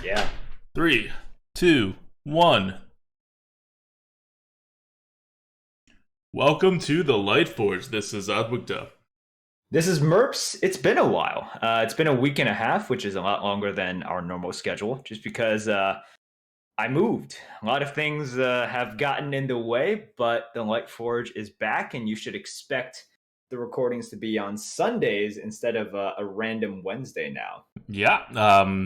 Yeah. 3, 2, 1. Welcome to the Lightforge. This is ADWCTA. This is Merps. It's been a while. It's been a week and a half, which is a lot longer than our normal schedule, just because I moved. A lot of things have gotten in the way, but the Lightforge is back, and you should expect the recordings to be on Sundays instead of a random Wednesday now. Yeah,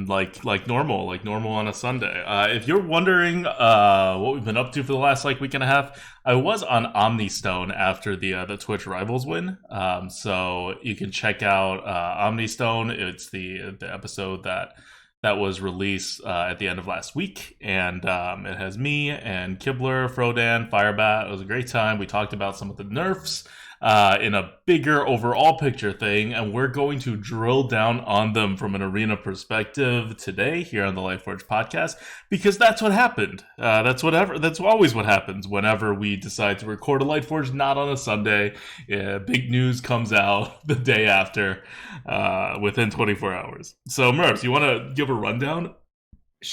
like normal on a Sunday. If you're wondering what we've been up to for the last week and a half, I was on Omnistone after the Twitch Rivals win. So you can check out Omnistone. It's the episode that was released at the end of last week, and it has me and Kibler, Frodan, Firebat. It was a great time. We talked about some of the nerfs in a bigger overall picture thing, and we're going to drill down on them from an arena perspective today here on the Lightforge podcast, because that's what happened. That's always what happens whenever we decide to record a Lightforge not on a Sunday. Big news comes out the day after, within 24 hours. So Merps, you want to give a rundown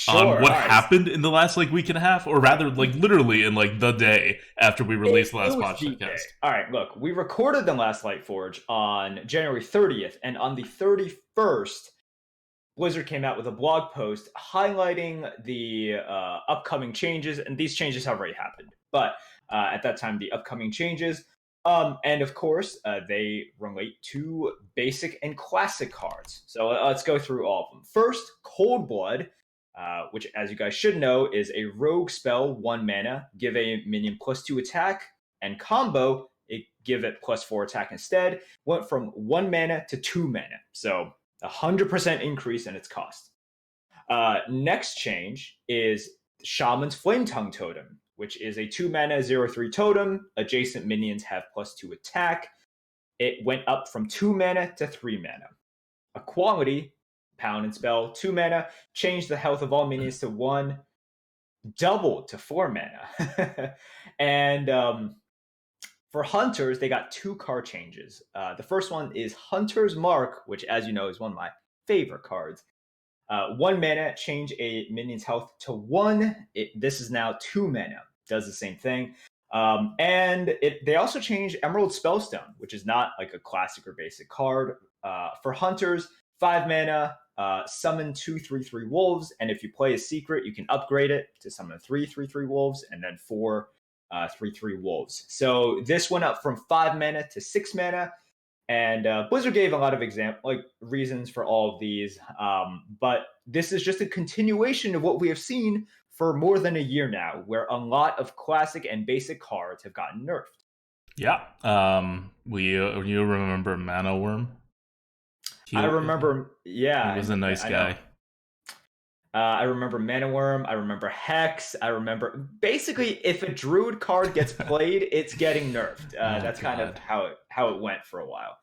on what happened in the last week and a half, or rather literally in the day after we released the last podcast? All right, look, we recorded the last Lightforge on January 30th, and on the 31st, Blizzard came out with a blog post highlighting the upcoming changes, and these changes have already happened. But at that time, the upcoming changes, and of course, they relate to basic and classic cards. So let's go through all of them. First, Cold Blood. Which, as you guys should know, is a rogue spell, 1 mana, give a minion +2 attack, and combo, give it +4 attack instead, went from 1 mana to 2 mana, so 100% increase in its cost. Next change is Shaman's Flametongue Totem, which is a 2 mana 0/3 totem, adjacent minions have +2 attack. It went up from 2 mana to 3 mana. Equality, pound and spell, 2 mana, change the health of all minions to 1, double to 4 mana. And for hunters, they got 2 card changes. The first one is Hunter's Mark, which, as you know, is one of my favorite cards. 1 mana, change a minion's health to 1. This is now 2 mana, does the same thing. And they also changed Emerald Spellstone, which is not like a classic or basic card. For hunters, 5 mana, summon 2 3/3 wolves, and if you play a secret, you can upgrade it to summon 3 3/3 wolves, and then 4 3/3 wolves. So this went up from 5 mana to 6 mana, and Blizzard gave a lot of reasons for all of these, but this is just a continuation of what we have seen for more than a year now, where a lot of classic and basic cards have gotten nerfed. Yeah. You remember Mana Worm? I remember, yeah. He was a nice guy. I remember Mana Worm. I remember Hex. I remember, basically, if a Druid card gets played, it's getting nerfed. That's God. Kind of how it went for a while.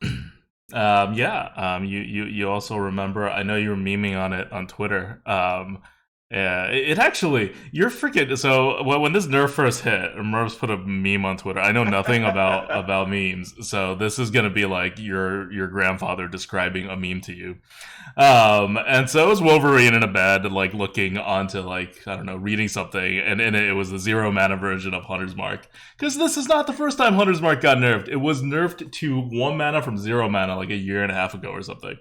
You also remember, I know you were memeing on it on Twitter. Yeah, it actually, you're freaking. So when this nerf first hit, Mervs put a meme on Twitter. I know nothing about memes, so this is gonna be like your grandfather describing a meme to you. And so it was Wolverine in a bed, looking onto I don't know, reading something, and in it was the 0 mana version of Hunter's Mark. Because this is not the first time Hunter's Mark got nerfed. It was nerfed to 1 mana from 0 mana a year and a half ago or something.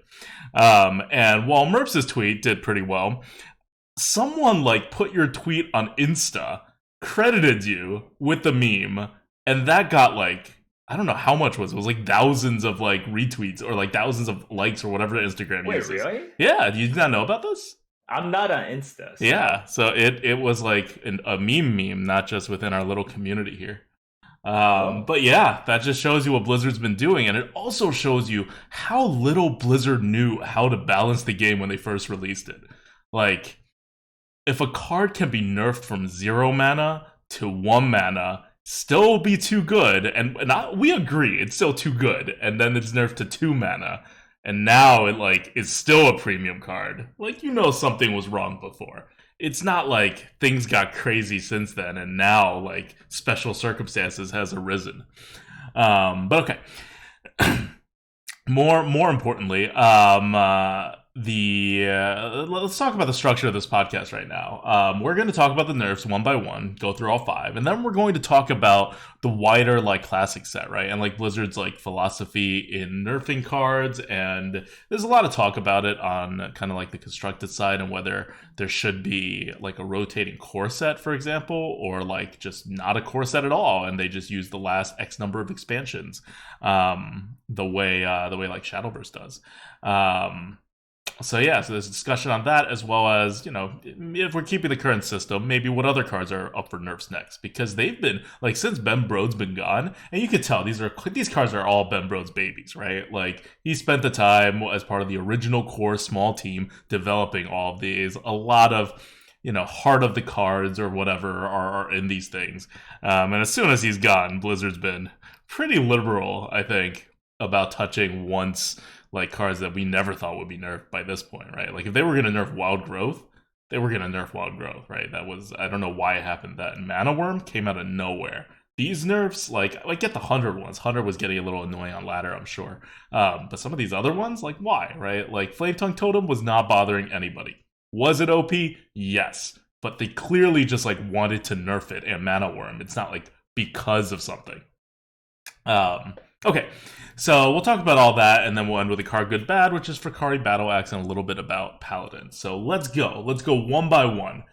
And while Merps' tweet did pretty well, someone put your tweet on Insta, credited you with the meme, and that got I don't know how much was it. It was thousands of retweets or thousands of likes or whatever the Instagram uses. Wait, really? Yeah, you did not know about this? I'm not on Insta. So. Yeah, so it was a meme, not just within our little community here. But yeah, that just shows you what Blizzard's been doing, and it also shows you how little Blizzard knew how to balance the game when they first released it. If a card can be nerfed from 0 mana to 1 mana, still be too good, and we agree, it's still too good, and then it's nerfed to 2 mana, and now it is still a premium card. Something was wrong before. It's not things got crazy since then, and now special circumstances has arisen. But okay. More importantly, let's talk about the structure of this podcast right now. We're going to talk about the nerfs one by one, go through all five, and then we're going to talk about the wider like classic set, right? And like Blizzard's like philosophy in nerfing cards, and there's a lot of talk about it on kind of like the constructed side and whether there should be like a rotating core set, for example, or like just not a core set at all, and they just use the last X number of expansions, the way like Shadowverse does. So yeah, so there's a discussion on that, as well as, if we're keeping the current system, maybe what other cards are up for nerfs next, because they've been like, since Ben Brode's been gone, and you can tell these cards are all Ben Brode's babies, right? Like, he spent the time as part of the original core small team developing all of these. A lot of heart of the cards or whatever are in these things, and as soon as he's gone, Blizzard's been pretty liberal, I think, about touching once like cards that we never thought would be nerfed by this point, right? Like, if they were going to nerf Wild Growth, they were going to nerf Wild Growth, right? That was, I don't know why it happened. That Mana Worm came out of nowhere. These nerfs, like get the 100 ones. 100 was getting a little annoying on ladder, I'm sure. But some of these other ones, like, why, right? Like, Flametongue Totem was not bothering anybody. Was it OP? Yes. But they clearly just like wanted to nerf it and Mana Worm. It's not like because of something. Okay, so we'll talk about all that, and then we'll end with a card good bad, which is for Kari Battle Axe, and a little bit about Paladin. So let's go one by one.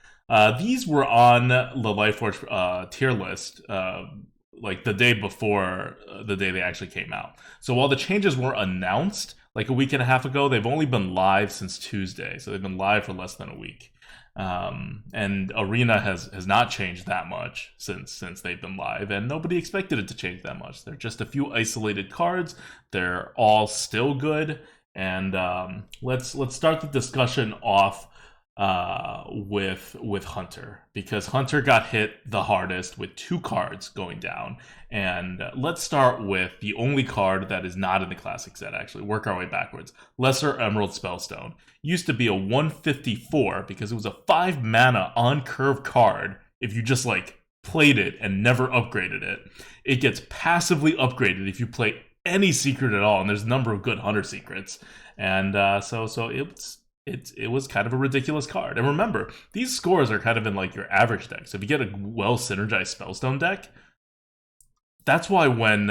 These were on the Lightforge tier list, like the day before the day they actually came out. So while the changes were announced like a week and a half ago, they've only been live since Tuesday. So they've been live for less than a week. And Arena has not changed that much since they've been live, and nobody expected it to change that much. They're just a few isolated cards. They're all still good, and let's start the discussion off with Hunter, because Hunter got hit the hardest with 2 cards going down. And let's start with the only card that is not in the classic set, actually. Work our way backwards. Lesser Emerald Spellstone. Used to be a 154 because it was a 5 mana on curve card. If you just like played it and never upgraded it, it gets passively upgraded if you play any secret at all, and there's a number of good Hunter secrets. And so it was kind of a ridiculous card. And remember, these scores are kind of in like your average deck. So if you get a well synergized Spellstone deck, that's why when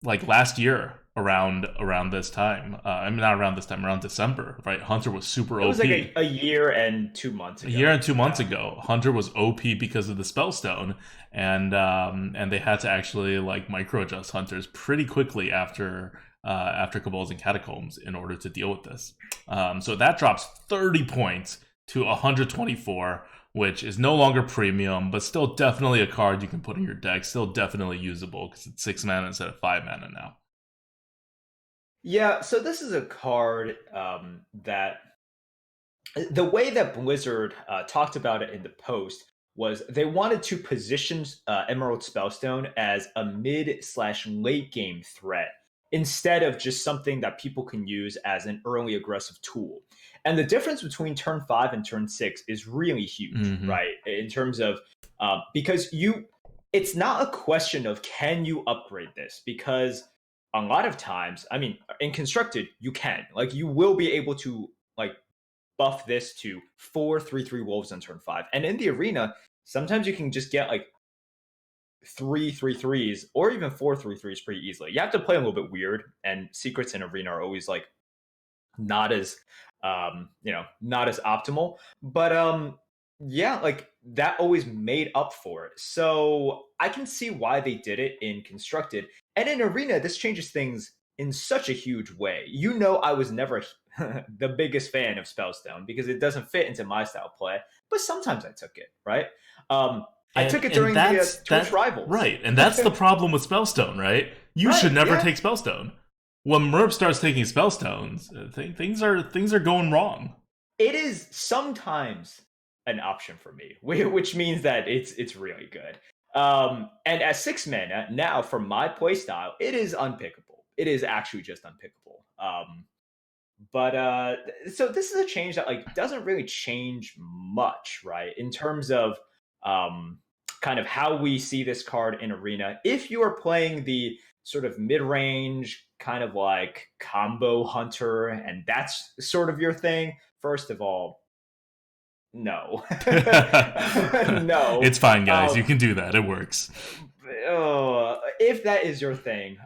like last year around this time, I mean, not around this time, around December, right? Hunter was super OP. It was like a year and 2 months ago. A year and 2 months ago, Hunter was OP because of the Spellstone, and they had to actually like micro adjust Hunters pretty quickly after Cabals and Catacombs in order to deal with this. So that drops 30 points to 124, which is no longer premium, but still definitely a card you can put in your deck. Still definitely usable because it's 6 mana instead of 5 mana now. Yeah, so this is a card that the way that Blizzard talked about it in the post was they wanted to position Emerald Spellstone as a mid/late game threat instead of just something that people can use as an early aggressive tool. And the difference between turn 5 and turn 6 is really huge, right? In terms of, because it's not a question of can you upgrade this, because a lot of times, I mean, in Constructed, you can. Like, you will be able to, like, buff this to 4 3/3 wolves on turn 5. And in the arena, sometimes you can just get, like, 3 3/3s or even 4 3/3s pretty easily. You have to play a little bit weird, and secrets in arena are always, like, not as, not as optimal. But, yeah, like, that always made up for it. So I can see why they did it in Constructed. And in Arena, this changes things in such a huge way. I was never the biggest fan of Spellstone because it doesn't fit into my style of play, but sometimes I took it, right? I took it during the Twitch Rivals. Right, and that's the problem with Spellstone, right? You should never take Spellstone. When Merp starts taking Spellstones, things are going wrong. It is sometimes an option for me, which means that it's really good. And at 6 mana, now for my playstyle, it is unpickable. It is actually just unpickable. So this is a change that like doesn't really change much, right? In terms of kind of how we see this card in Arena. If you are playing the sort of mid-range kind of like combo hunter and that's sort of your thing, first of all, no. No. It's fine, guys. You can do that. It works. If that is your thing,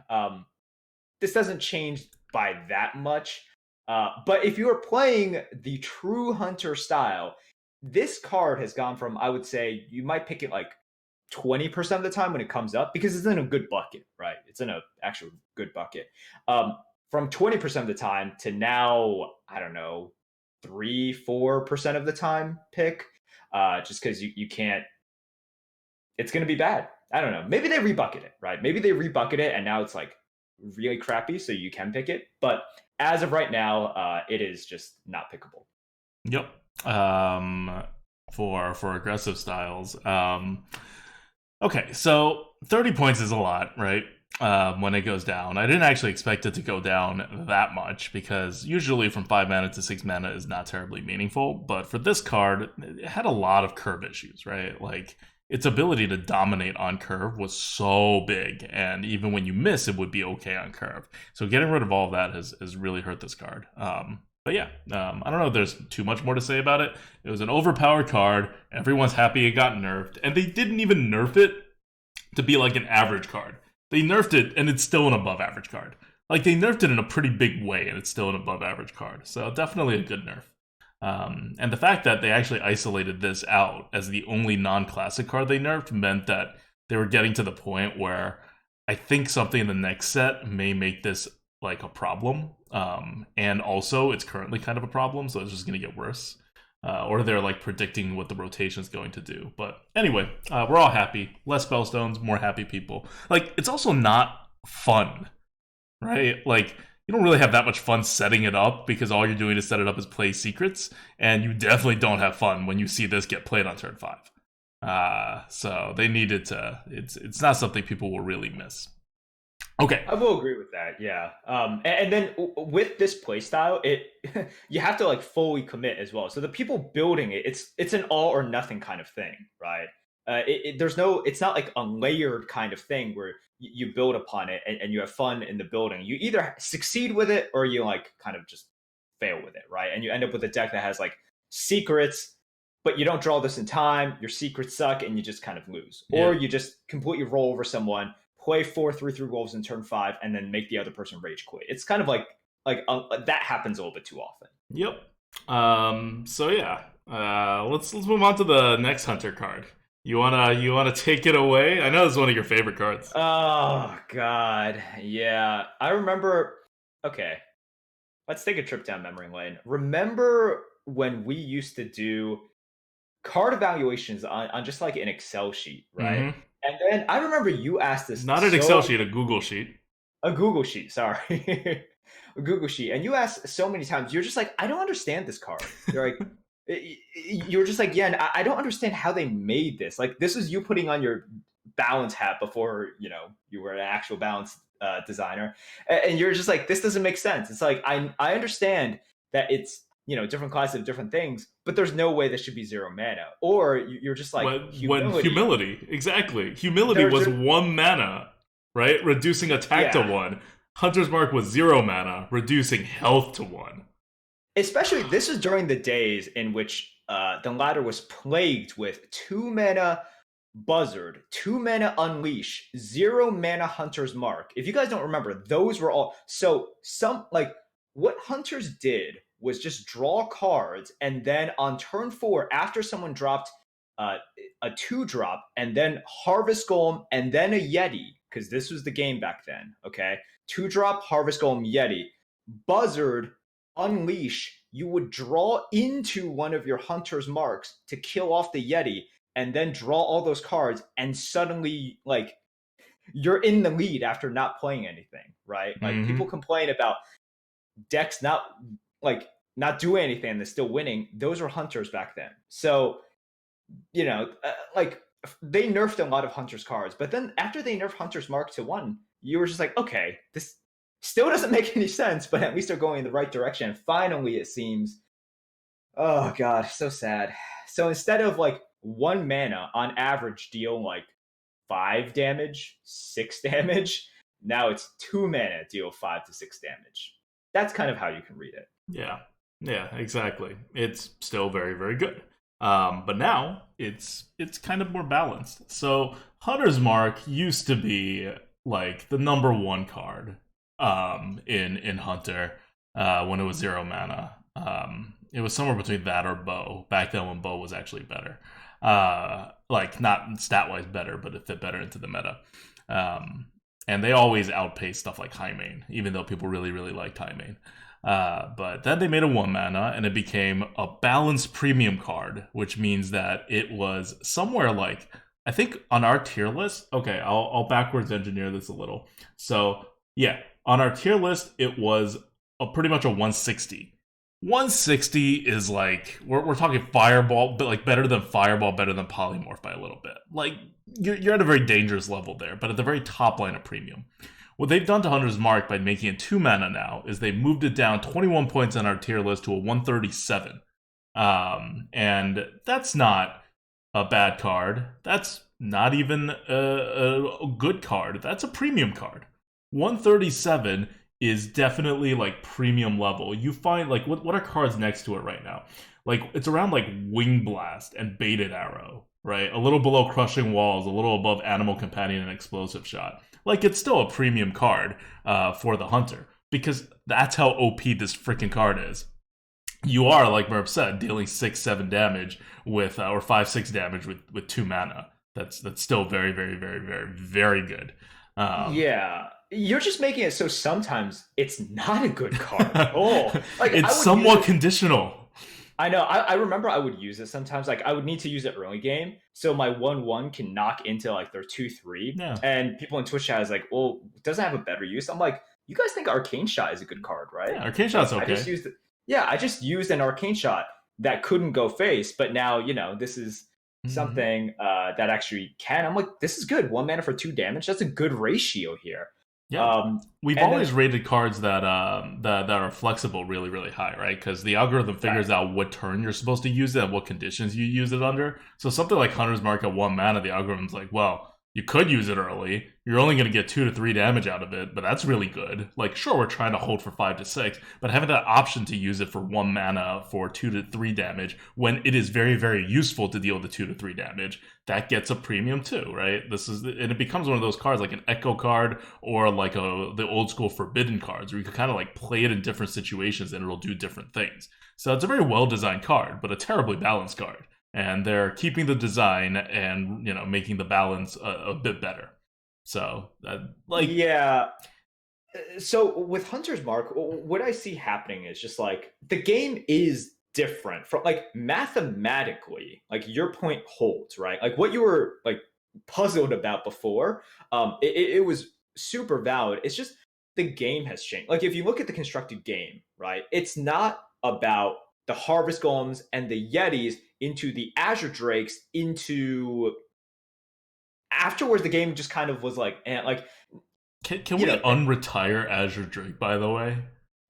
this doesn't change by that much. But if you are playing the true hunter style, this card has gone from, I would say, you might pick it like 20% of the time when it comes up because it's in a good bucket, right? It's in a actual good bucket. From 20% of the time to now, I don't know, 3-4% of the time pick, just because you can't. It's going to be bad. I don't know. Maybe they rebucket it, right? Maybe they rebucket it and now it's like really crappy, so you can pick it. But as of right now, it is just not pickable. Yep. For aggressive styles. Okay, so 30 points is a lot, right? When it goes down. I didn't actually expect it to go down that much because usually from 5 mana to 6 mana is not terribly meaningful. But for this card, it had a lot of curve issues, right? Like, its ability to dominate on curve was so big, and even when you miss, it would be okay on curve. So getting rid of all of that has really hurt this card. But yeah, I don't know if there's too much more to say about it. It was an overpowered card. Everyone's happy it got nerfed, and they didn't even nerf it to be like an average card. They nerfed it, and it's still an above average card. Like, they nerfed it in a pretty big way, and it's still an above average card. So definitely a good nerf. And the fact that they actually isolated this out as the only non-classic card they nerfed meant that they were getting to the point where I think something in the next set may make this like a problem. And also it's currently kind of a problem, so it's just going to get worse. Or they're like predicting what the rotation is going to do. But anyway, we're all happy. Less Spellstones, more happy people. Like, it's also not fun, right? Like, you don't really have that much fun setting it up because all you're doing to set it up is play secrets, and you definitely don't have fun when you see this get played on turn 5. So they needed to. It's not something people will really miss. Okay, I will agree with that. Yeah. And then with this playstyle, you have to like fully commit as well. So the people building it, it's an all or nothing kind of thing, right? It's not like a layered kind of thing where you build upon it and you have fun in the building. You either succeed with it or you like kind of just fail with it, right? And you end up with a deck that has like secrets, but you don't draw this in time. Your secrets suck, and you just kind of lose, or you just completely roll over someone, play 4/3 wolves in turn 5, and then make the other person rage quit. It's kind of like that happens a little bit too often. Yep. So yeah, let's move on to the next hunter card. You wanna take it away? I know this is one of your favorite cards. Oh God, yeah. I remember. Okay, let's take a trip down memory lane. Remember when we used to do card evaluations on just like an Excel sheet, right? Mm-hmm. And then I remember you asked this. Not an Excel sheet, a Google sheet. A Google sheet, sorry. A Google sheet. And you asked so many times, you're just like, I don't understand this card. You're like, you're just like, yeah, I don't understand how they made this. Like, this is you putting on your balance hat before, you were an actual balance designer. And you're just like, this doesn't make sense. It's like, I understand that it's, different classes of different things, but there's no way this should be 0 mana. Or you're just like, humility. Exactly. Humility was 1 mana, right? Reducing attack to 1. Hunter's Mark was 0 mana, reducing health to 1. Especially, this is during the days in which the ladder was plagued with 2 mana Buzzard, 2 mana Unleash, 0 mana Hunter's Mark. If you guys don't remember, those were all. So what Hunters did was just draw cards, and then on turn 4, after someone dropped a 2-drop, and then Harvest Golem, and then a Yeti, because this was the game back then, okay? 2-drop, Harvest Golem, Yeti. Buzzard, Unleash, you would draw into one of your Hunter's Marks to kill off the Yeti, and then draw all those cards, and suddenly, like, you're in the lead after not playing anything, right? Like, people complain about decks not doing anything and they're still winning. Those were Hunters back then. So, they nerfed a lot of Hunters cards, but then after they nerfed Hunter's Mark to 1, you were just like, okay, this still doesn't make any sense, but at least they're going in the right direction. And finally, it seems, oh God, so sad. So instead of like 1 mana on average deal like 5 damage, 6 damage, Now it's 2 mana, deal 5 to 6 damage. That's kind of how you can read it. Yeah, yeah, exactly. It's still very, very good. But now it's kind of more balanced. So Hunter's Mark used to be like the number one card in Hunter when it was 0 mana. It was somewhere between that or Bow back then when Bow was actually better. Like not stat wise better, but it fit better into the meta. And they always outpaced stuff like High Main, even though people really, really liked High Main. But then they made a 1 mana and it became a balanced premium card, which means that it was somewhere like, I think on our tier list, okay, I'll backwards engineer this a little. So yeah, on our tier list, it was pretty much a 160. 160 is like, we're talking Fireball, but like better than Fireball, better than Polymorph by a little bit. Like, you're at a very dangerous level there, but at the very top line of premium. What they've done to Hunter's Mark by making it 2 mana now is they moved it down 21 points on our tier list to a 137. And that's not a bad card. That's not even a good card. That's a premium card. 137 is definitely like premium level. You find like what are cards next to it right now? Like it's around like Wing Blast and Baited Arrow, right? A little below Crushing Walls, a little above Animal Companion and Explosive Shot. Like it's still a premium card for the Hunter because that's how OP this freaking card is. You are, like Merp said, dealing 6-7 damage with or 5-6 damage with 2 mana. That's still very, very, very, very, very good. Yeah, you're just making it so sometimes it's not a good card at all. Like it's somewhat conditional. I know. I remember I would use it sometimes. Like I would need to use it early game, so my 1/1 can knock into like their 2/3. Yeah. And people in Twitch chat is like, "Well, doesn't it have a better use?" I'm like, "You guys think Arcane Shot is a good card, right?" Yeah, Arcane Shot's okay. I just used an Arcane Shot that couldn't go face, but now this is something that actually can. I'm like, this is good. 1 mana for 2 damage. That's a good ratio here. Yeah, we've always rated cards that are flexible really, really high, right? Because the algorithm figures out what turn you're supposed to use it and what conditions you use it under. So something like Hunter's Mark at 1 mana, the algorithm's like, well, you could use it early. You're only going to get 2 to 3 damage out of it, but that's really good. Like, sure, we're trying to hold for 5 to 6, but having that option to use it for 1 mana for 2 to 3 damage when it is very, very useful to deal the 2 to 3 damage, that gets a premium too, right? And it becomes one of those cards like an Echo card or like the old school Forbidden cards where you can kind of like play it in different situations and it'll do different things. So it's a very well designed card, but a terribly balanced card. And they're keeping the design and making the balance a bit better. So yeah. So with Hunter's Mark, what I see happening is just like the game is different from like mathematically. Like your point holds, right? Like what you were like puzzled about before, it was super valid. It's just the game has changed. Like if you look at the constructed game, right? It's not about the Harvest Golems and the Yetis into the Azure Drakes into afterwards the game just kind of was like can we unretire Azure Drake, by the way?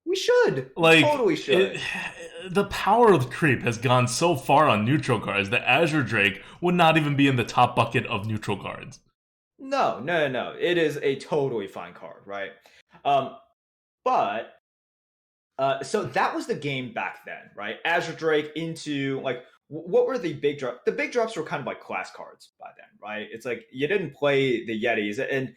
We should. Like, we totally should. The power of the creep has gone so far on neutral cards that Azure Drake would not even be in the top bucket of neutral cards. No. It is a totally fine card, right? But so that was the game back then, right? Azure Drake into like what were the big drops? The big drops were kind of like class cards by then, right? It's like you didn't play the Yetis and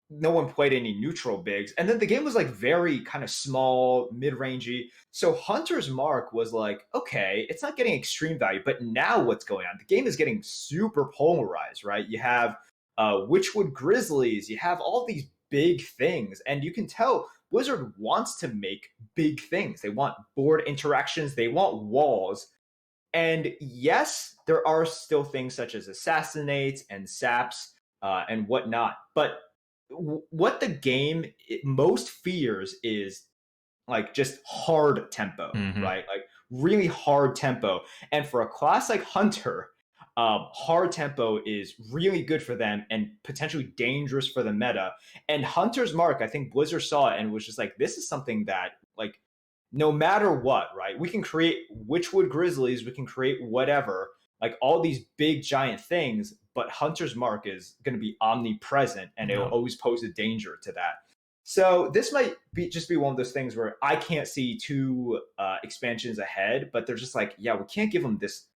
no one played any neutral bigs. And then the game was like very kind of small, mid-rangey. So Hunter's Mark was like, okay, it's not getting extreme value, but now what's going on? The game is getting super polarized, right? You have Witchwood Grizzlies, you have all these big things, and you can tell Blizzard wants to make big things. They want board interactions, they want walls. And yes, there are still things such as assassinates and saps and whatnot, but what the game most fears is like just hard tempo, right? Like really hard tempo. And for a class like Hunter, hard tempo is really good for them and potentially dangerous for the meta. And Hunter's Mark, I think Blizzard saw it and was just like, this is something that like no matter what, right? We can create Witchwood Grizzlies, we can create whatever. like all these big giant things, but Hunter's Mark is going to be omnipresent and it'll always pose a danger to that. So this might be just be one of those things where I can't see two expansions ahead, but they're just like, yeah, we can't give them this,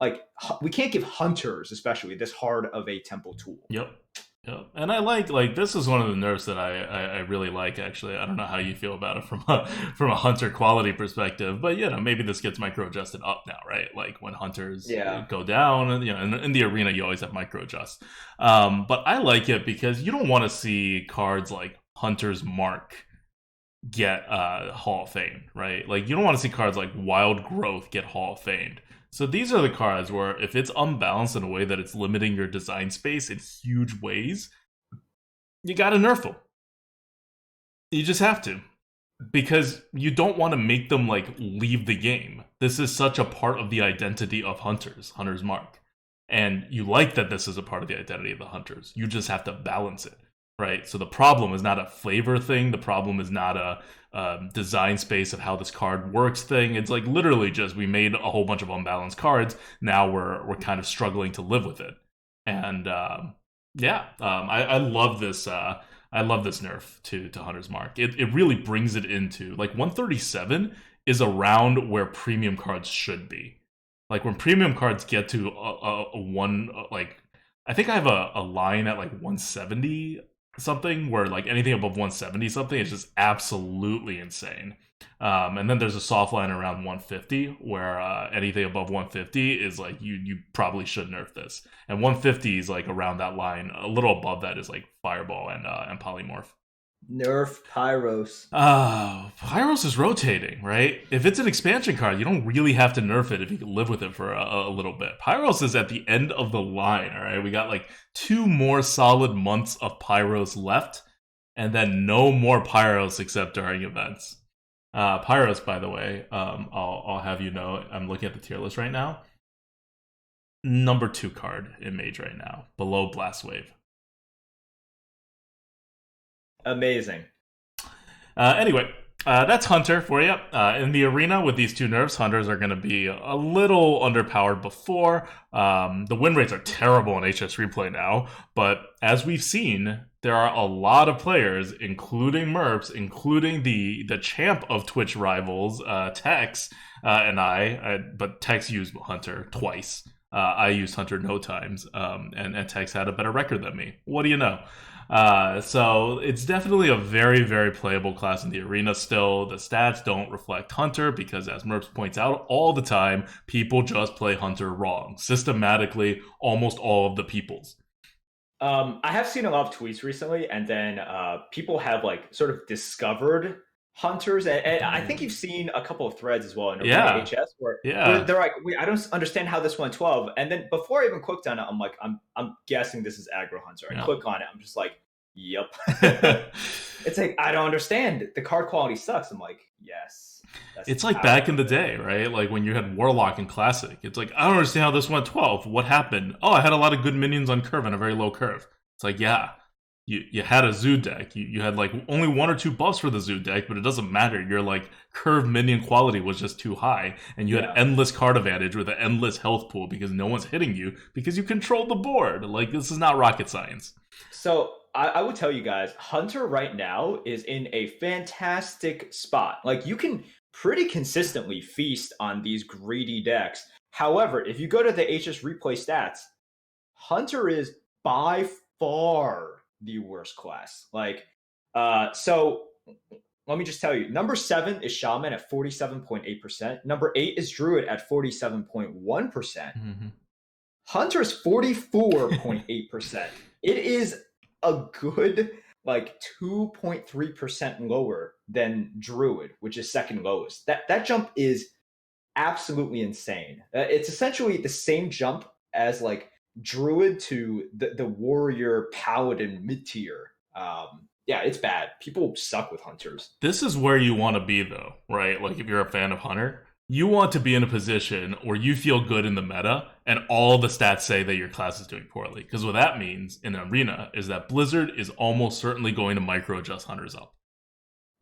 like we can't give hunters especially this hard of a temple tool. Yep. And I like this is one of the nerfs that I really like, actually. I don't know how you feel about it from a hunter quality perspective, but maybe this gets micro adjusted up now, right? Like when hunters go down, and in the arena you always have micro adjust. But I like it because you don't want to see cards like Hunter's Mark get Hall of Fame, right? Like you don't want to see cards like Wild Growth get Hall of Famed. So these are the cards where if it's unbalanced in a way that it's limiting your design space in huge ways, you gotta nerf them. You just have to. Because you don't want to make them like leave the game. This is such a part of the identity of Hunter's Mark. And you like that this is a part of the identity of the Hunters. You just have to balance it. Right, so the problem is not a flavor thing. The problem is not a design space of how this card works thing. It's like literally just we made a whole bunch of unbalanced cards. Now we're kind of struggling to live with it. And I love this. I love this nerf to Hunter's Mark. It really brings it into like 137 is around where premium cards should be. Like when premium cards get to a one like I think I have a line at like 170. Something where like anything above 170 something is just absolutely insane. And then there's a soft line around 150 where anything above 150 is like you probably should nerf this. And 150 is like around that line. A little above that is like Fireball and Polymorph. Nerf Pyros. Pyros is rotating, right? If it's an expansion card, you don't really have to nerf it if you can live with it for a little bit. Pyros is at the end of the line, all right? We got like 2 more solid months of Pyros left, and then no more Pyros except during events. Pyros, by the way, I'll have you know, I'm looking at the tier list right now. Number 2 card in Mage right now, below Blast Wave. Amazing. Anyway, that's Hunter for you. In the arena with these 2 nerfs, Hunters are going to be a little underpowered before. The win rates are terrible in HS Replay now, but as we've seen, there are a lot of players, including Merps, including the champ of Twitch rivals, Tex, and but Tex used Hunter twice. I used Hunter no times, and Tex had a better record than me. What do you know? So it's definitely a very, very playable class in the arena still. The stats don't reflect Hunter because, as Merps points out all the time, people just play Hunter wrong. Systematically, almost all of the peoples. I have seen a lot of tweets recently, and then people have like sort of discovered Hunters, and I think you've seen a couple of threads as well in HS where they're like, I don't understand how this went 12, and then before I even clicked on it, I'm like, I'm guessing this is aggro Hunter. I click on it, I'm just like, yep. It's like, I don't understand. The card quality sucks. I'm like, yes. It's like back in the day, right? Like when you had Warlock in Classic. It's like, I don't understand how this went 12. What happened? Oh, I had a lot of good minions on curve and a very low curve. It's like, yeah. You had a Zoo deck. You had like only 1 or 2 buffs for the Zoo deck, but it doesn't matter. Your like curve minion quality was just too high, and you had endless card advantage with an endless health pool because no one's hitting you because you control the board. Like this is not rocket science. So I would tell you guys, Hunter right now is in a fantastic spot. Like you can pretty consistently feast on these greedy decks. However, if you go to the HS Replay stats, Hunter is by far the worst class. Like, so let me just tell you, number 7 is Shaman at 47.8%. Number 8 is Druid at 47.1%. Mm-hmm. Hunter is 44.8%. It is a good like 2.3% lower than Druid, which is second lowest. That jump is absolutely insane. It's essentially the same jump as like Druid to the Warrior Paladin mid-tier. Yeah, it's bad. People suck with Hunters. This is where you want to be, though, right? Like, if you're a fan of Hunter, you want to be in a position where you feel good in the meta, and all the stats say that your class is doing poorly. Because what that means in an arena is that Blizzard is almost certainly going to micro-adjust Hunters up.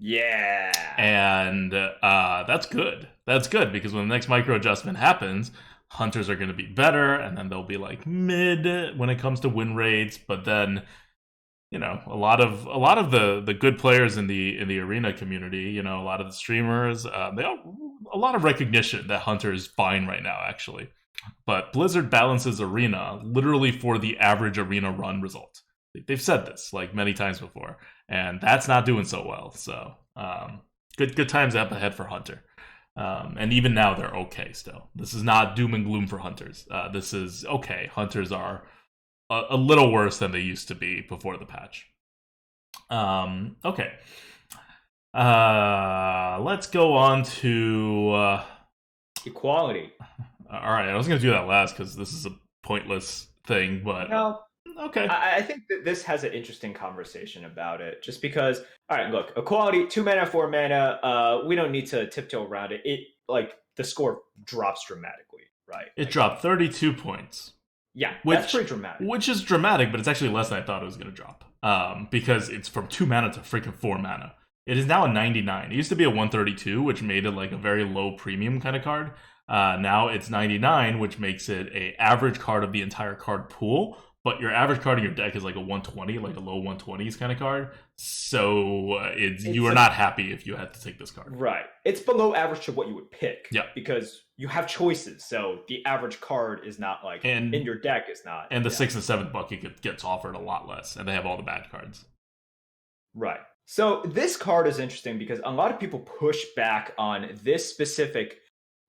Yeah. And that's good. That's good, because when the next micro-adjustment happens, hunters are going to be better, and then they'll be like mid when it comes to win rates. But then, you know, a lot of the good players in the arena community, you know, a lot of the streamers, they have a lot of recognition that hunter is fine right now, actually. But Blizzard balances arena literally for the average arena run result. They've said this like many times before, and that's not doing so well. So good times up ahead for hunter. And even now they're okay still. This is not doom and gloom for hunters. This is okay. Hunters are a little worse than they used to be before the patch. Okay. Let's go on to equality. All right, I was going to do that last because this is a pointless thing, but no, okay. I think that this has an interesting conversation about it, just because. All right, look, equality, 2 mana, 4 mana. We don't need to tiptoe around it. It like the score drops dramatically, right? It dropped 32 points. Yeah, that's pretty dramatic. Which is dramatic, but it's actually less than I thought it was going to drop. Because it's from 2 mana to freaking 4 mana. It is now a 99. It used to be a 132, which made it like a very low premium kind of card. Now it's 99, which makes it a average card of the entire card pool. But your average card in your deck is like a 120, like a low 120s kind of card. So you are not happy if you had to take this card. Right. It's below average to what you would pick. Yeah. Because you have choices. So the average card is not like in your deck is not. And the 6 and 7 bucket gets offered a lot less. And they have all the bad cards. Right. So this card is interesting because a lot of people push back on this specific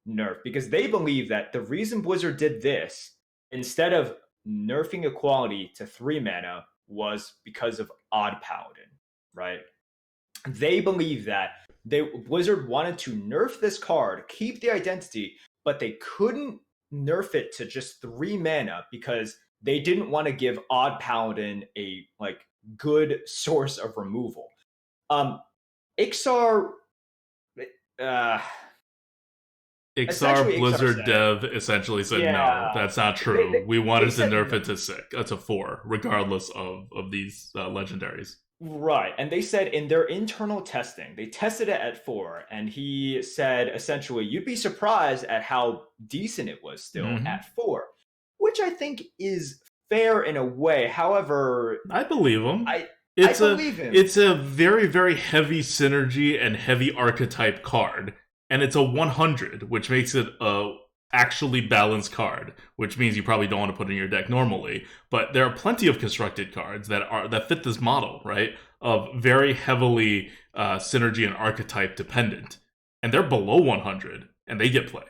nerf because they believe that the reason Blizzard did this instead of nerfing equality to 3 mana was because of Odd Paladin, right? They believe that Blizzard wanted to nerf this card, keep the identity, but they couldn't nerf it to just 3 mana because they didn't want to give Odd Paladin a like good source of removal. Ixar Blizzard dev essentially said, no, that's not true. We wanted to nerf it to 4, regardless of these legendaries. Right. And they said in their internal testing, they tested it at 4, and he said essentially, you'd be surprised at how decent it was still at 4, which I think is fair in a way. However, I believe him. I believe him. It's a very, very heavy synergy and heavy archetype card. And it's a 100, which makes it a actually balanced card, which means you probably don't want to put it in your deck normally. But there are plenty of constructed cards that fit this model, right? Of very heavily synergy and archetype dependent. And they're below 100, and they get play.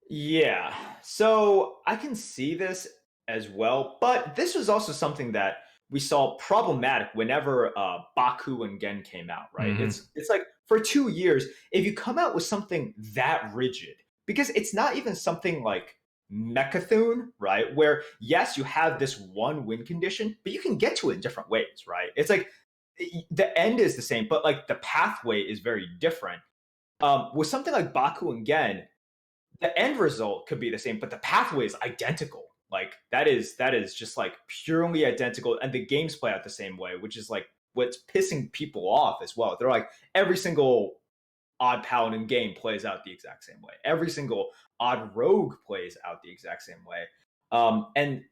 Yeah, so I can see this as well. But this was also something that we saw problematic whenever Baku and Gen came out, right? It's like, for 2 years, if you come out with something that rigid, because it's not even something like Mechathune, right? Where, yes, you have this one win condition, but you can get to it in different ways, right? It's like the end is the same, but like the pathway is very different. With something like Baku and Gen, the end result could be the same, but the pathway is identical. Like that is just like purely identical, and the games play out the same way, which is like what's pissing people off as well. They're like, every single Odd Paladin game plays out the exact same way. Every single Odd Rogue plays out the exact same way. And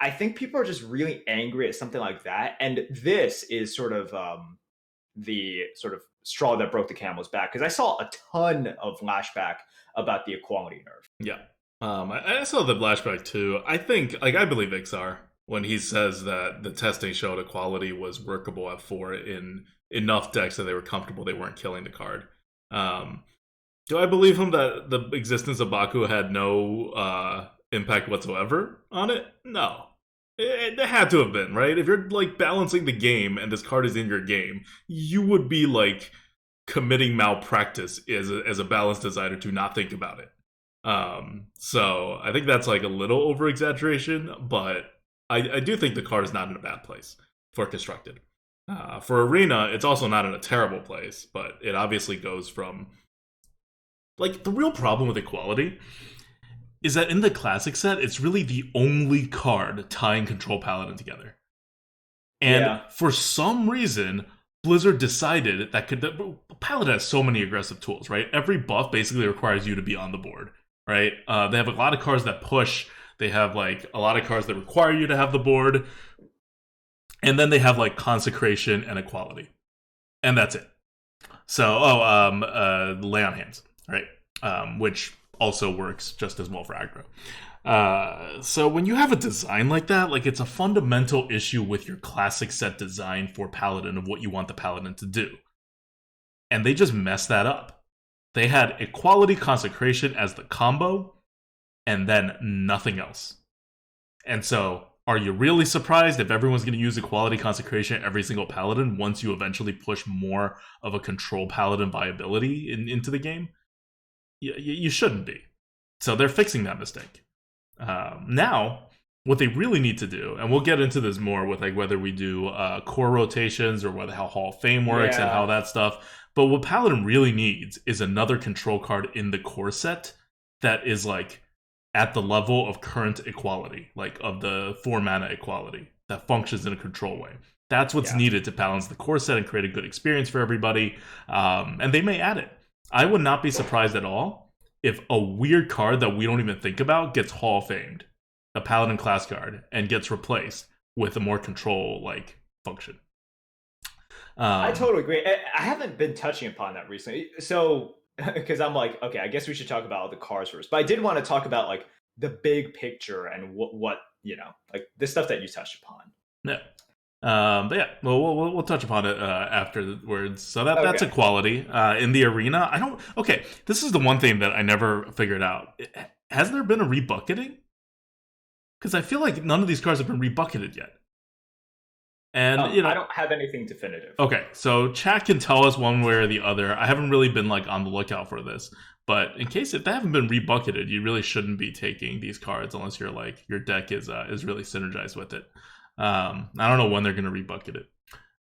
I think people are just really angry at something like that. And this is sort of the sort of straw that broke the camel's back, because I saw a ton of lashback about the equality nerf. Yeah. I saw the flashback too. I think, like, I believe Ixar when he says that the testing showed equality was workable at 4 in enough decks that they were comfortable they weren't killing the card. Do I believe him that the existence of Baku had no impact whatsoever on it? No. It had to have been, right? If you're, like, balancing the game and this card is in your game, you would be, like, committing malpractice as a balance designer to not think about it. So I think that's, like, a little over-exaggeration, but I do think the card is not in a bad place for constructed. For Arena, it's also not in a terrible place, but it obviously goes from... Like, the real problem with equality is that in the Classic set, it's really the only card tying Control Paladin together. And for some reason, Blizzard decided that Paladin has so many aggressive tools, right? Every buff basically requires you to be on the board, right? They have a lot of cards that push. They have like a lot of cards that require you to have the board, and then they have like consecration and equality, and that's it. So, lay on hands, right? Which also works just as well for aggro. So when you have a design like that, like it's a fundamental issue with your classic set design for Paladin of what you want the Paladin to do. And they just messed that up. They had equality consecration as the combo, and then nothing else. And so, are you really surprised if everyone's going to use equality consecration every single Paladin once you eventually push more of a control Paladin viability into the game? You shouldn't be. So they're fixing that mistake. Now, what they really need to do, and we'll get into this more with like whether we do core rotations or whether how Hall of Fame works and how that stuff. But what Paladin really needs is another control card in the core set that is like at the level of current equality, like of the 4 mana equality that functions in a control way. That's what's needed to balance the core set and create a good experience for everybody. And they may add it. I would not be surprised at all if a weird card that we don't even think about gets Hall of Famed, a Paladin class card, and gets replaced with a more control like function. I totally agree. I haven't been touching upon that recently. So, because I'm like, okay, I guess we should talk about the cards first. But I did want to talk about like the big picture and what you know, like the stuff that you touched upon. Yeah. But yeah, well, we'll touch upon it afterwards. So that's equality in the arena. Okay, this is the one thing that I never figured out. Has there been a rebucketing? Because I feel like none of these cards have been rebucketed yet. And I don't have anything definitive. Okay, so chat can tell us one way or the other. I haven't really been like on the lookout for this, but in case if they haven't been rebucketed, you really shouldn't be taking these cards unless you're like your deck is really synergized with it. I don't know when they're going to rebucket it,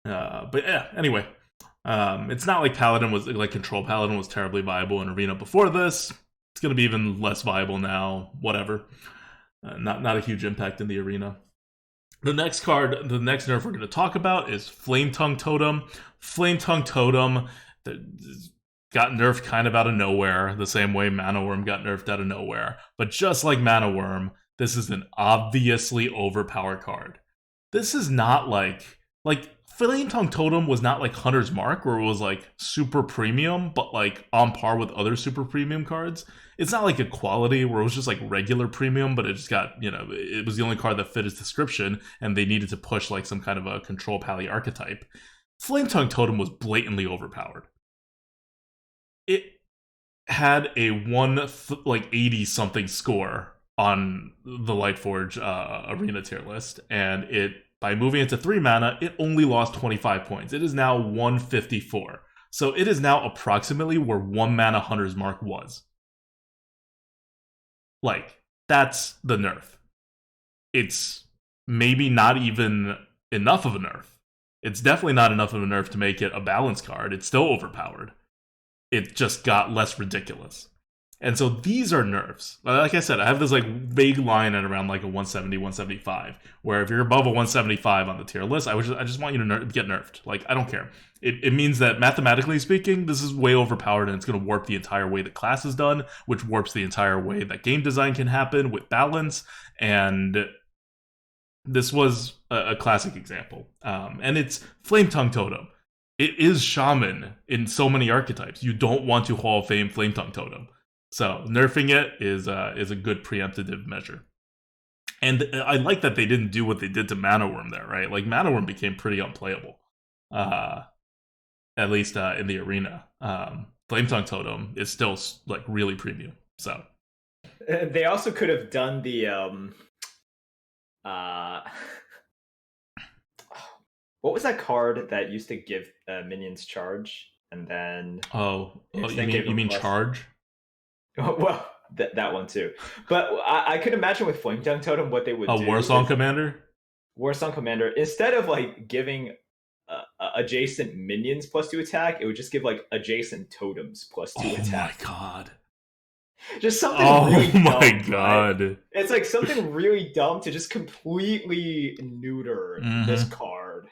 but yeah. Anyway, it's not like Paladin was like Control Paladin was terribly viable in Arena before this. It's going to be even less viable now. Whatever, not a huge impact in the Arena. The next nerf we're going to talk about is Flametongue Totem. Flametongue Totem got nerfed kind of out of nowhere, the same way Mana Worm got nerfed out of nowhere. But just like Mana Worm, this is an obviously overpowered card. This is not like Flametongue Totem was not like Hunter's Mark, where it was like super premium, but like on par with other super premium cards. It's not like Equality, where it was just like regular premium, but it just got, it was the only card that fit its description, and they needed to push like some kind of a control pally archetype. Flametongue Totem was blatantly overpowered. It had a 80 something score on the Lightforge Arena tier list, and by moving it to 3 mana, it only lost 25 points. It is now 154. So it is now approximately where 1 mana Hunter's Mark was. Like, that's the nerf. It's maybe not even enough of a nerf. It's definitely not enough of a nerf to make it a balance card. It's still overpowered. It just got less ridiculous. And so these are nerfs. Like I said, I have this like vague line at around like a 170, 175, where if you're above a 175 on the tier list, I just want you to get nerfed. Like, I don't care. It means that mathematically speaking, this is way overpowered, and it's going to warp the entire way the class is done, which warps the entire way that game design can happen with balance. And this was a classic example. And it's Flametongue Totem. It is Shaman in so many archetypes. You don't want to Hall of Fame Flametongue Totem. So nerfing it is a good preemptive measure. And I like that they didn't do what they did to Mana Worm there, right? Like, Mana Worm became pretty unplayable, at least in the arena. Flametongue Totem is still like really premium. So they also could have done the what was that card that used to give minions charge and then you mean charge? Well, that one too. But I could imagine with Flametongue Totem what they would do. Warsong Commander? Warsong Commander. Instead of like giving adjacent minions +2 attack, it would just give like adjacent totems +2 attack. Oh my god. Just something really dumb. Oh my god. Right? It's like something really dumb to just completely neuter this card.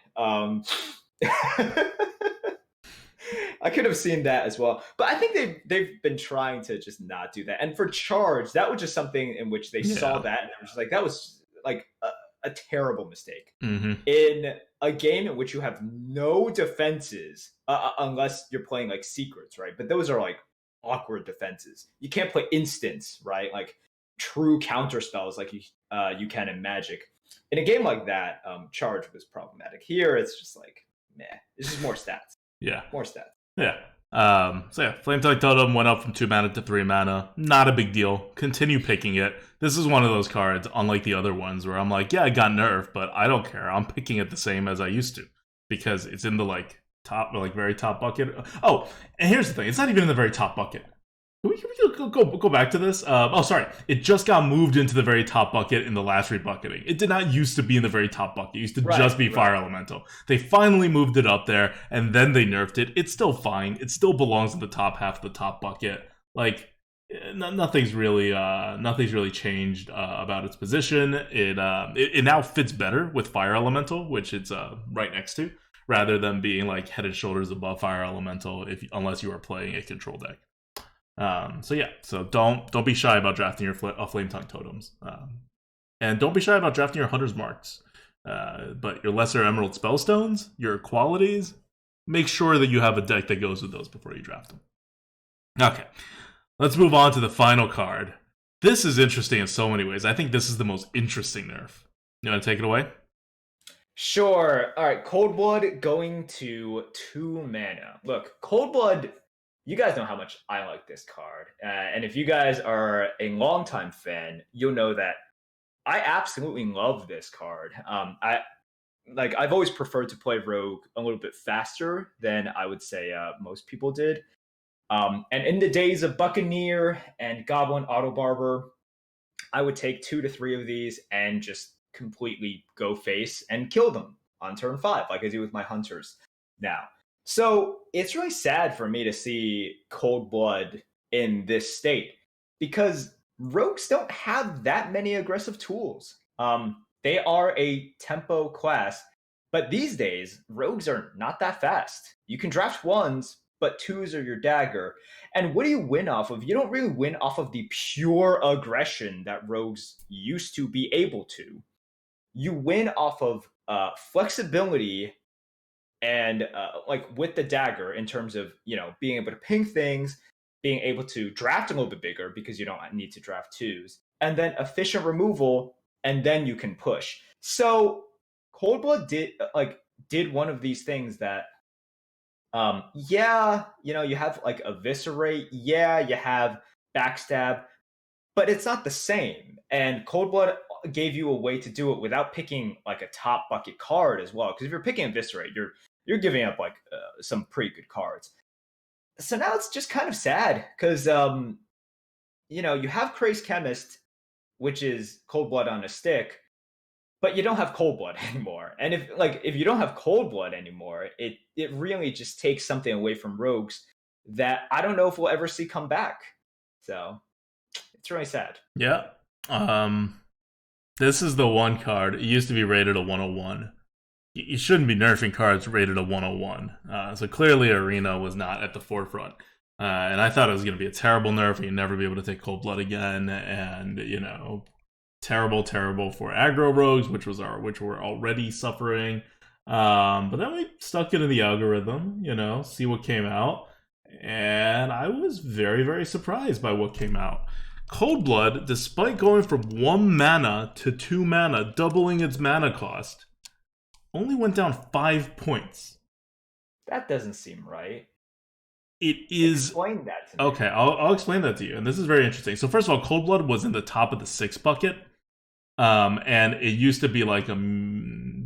I could have seen that as well, but I think they've been trying to just not do that. And for charge, that was just something in which they saw that and they were just like, that was like a terrible mistake in a game in which you have no defenses, unless you're playing like secrets, right? But those are like awkward defenses. You can't play instants, right? Like true counter spells, like you can in Magic. In a game like that, charge was problematic. Here, it's just like, meh. It's just more stats. Yeah. More stats. Yeah. So yeah, Flametongue Totem went up from 2 mana to 3 mana. Not a big deal. Continue picking it. This is one of those cards, unlike the other ones, where I'm like, yeah, I got nerfed, but I don't care. I'm picking it the same as I used to. Because it's in the like top, like very top bucket. Oh, and here's the thing. It's not even in the very top bucket. Can we go back to this? Oh, sorry. It just got moved into the very top bucket in the last rebucketing. It did not used to be in the very top bucket. It used to just be Fire Elemental. They finally moved it up there, and then they nerfed it. It's still fine. It still belongs in the top half of the top bucket. Like, nothing's really changed about its position. It now fits better with Fire Elemental, which it's right next to, rather than being like head and shoulders above Fire Elemental unless you are playing a control deck. So yeah, so don't be shy about drafting your Flametongue Totems, and don't be shy about drafting your Hunter's Marks. But your Lesser Emerald Spellstones, your qualities, make sure that you have a deck that goes with those before you draft them. Okay, let's move on to the final card. This is interesting in so many ways. I think this is the most interesting nerf. You want to take it away? Sure. All right, Cold Blood going to 2 mana. Look, Cold Blood. You guys know how much I like this card. And if you guys are a longtime fan, you'll know that I absolutely love this card. I've always preferred to play Rogue a little bit faster than I would say most people did. And in the days of Buccaneer and Goblin Auto Barber, I would take 2 to 3 of these and just completely go face and kill them on turn 5, like I do with my Hunters now. So it's really sad for me to see Cold Blood in this state because rogues don't have that many aggressive tools. They are a tempo class, but these days rogues are not that fast. You can draft 1s, but 2s are your dagger. And what do you win off of? You don't really win off of the pure aggression that rogues used to be able to. You win off of flexibility and like with the dagger in terms of, being able to ping things, being able to draft a little bit bigger because you don't need to draft 2s, and then efficient removal, and then you can push. So Cold Blood did one of these things that you have like Eviscerate, you have Backstab, but it's not the same. And Cold Blood gave you a way to do it without picking like a top bucket card as well. Because if you're picking Eviscerate, you're giving up like some pretty good cards. So now it's just kind of sad because you have Crazed Chemist, which is Cold Blood on a stick, but you don't have Cold Blood anymore. And if you don't have Cold Blood anymore, it really just takes something away from rogues that I don't know if we'll ever see come back. So it's really sad. Yeah. This is the one card. It used to be rated a 101. You shouldn't be nerfing cards rated a 101. So clearly Arena was not at the forefront. And I thought it was going to be a terrible nerf. And you'd never be able to take Cold Blood again. And, terrible for aggro rogues, which were already suffering. But then we stuck it in the algorithm, see what came out. And I was very, very surprised by what came out. Cold Blood, despite going from 1 mana to 2 mana, doubling its mana cost, only went down 5 points. That doesn't seem right. It is. Explain that to me. Okay, I'll explain that to you. And this is very interesting. So first of all, Cold Blood was in the top of the 6 bucket. And it used to be like a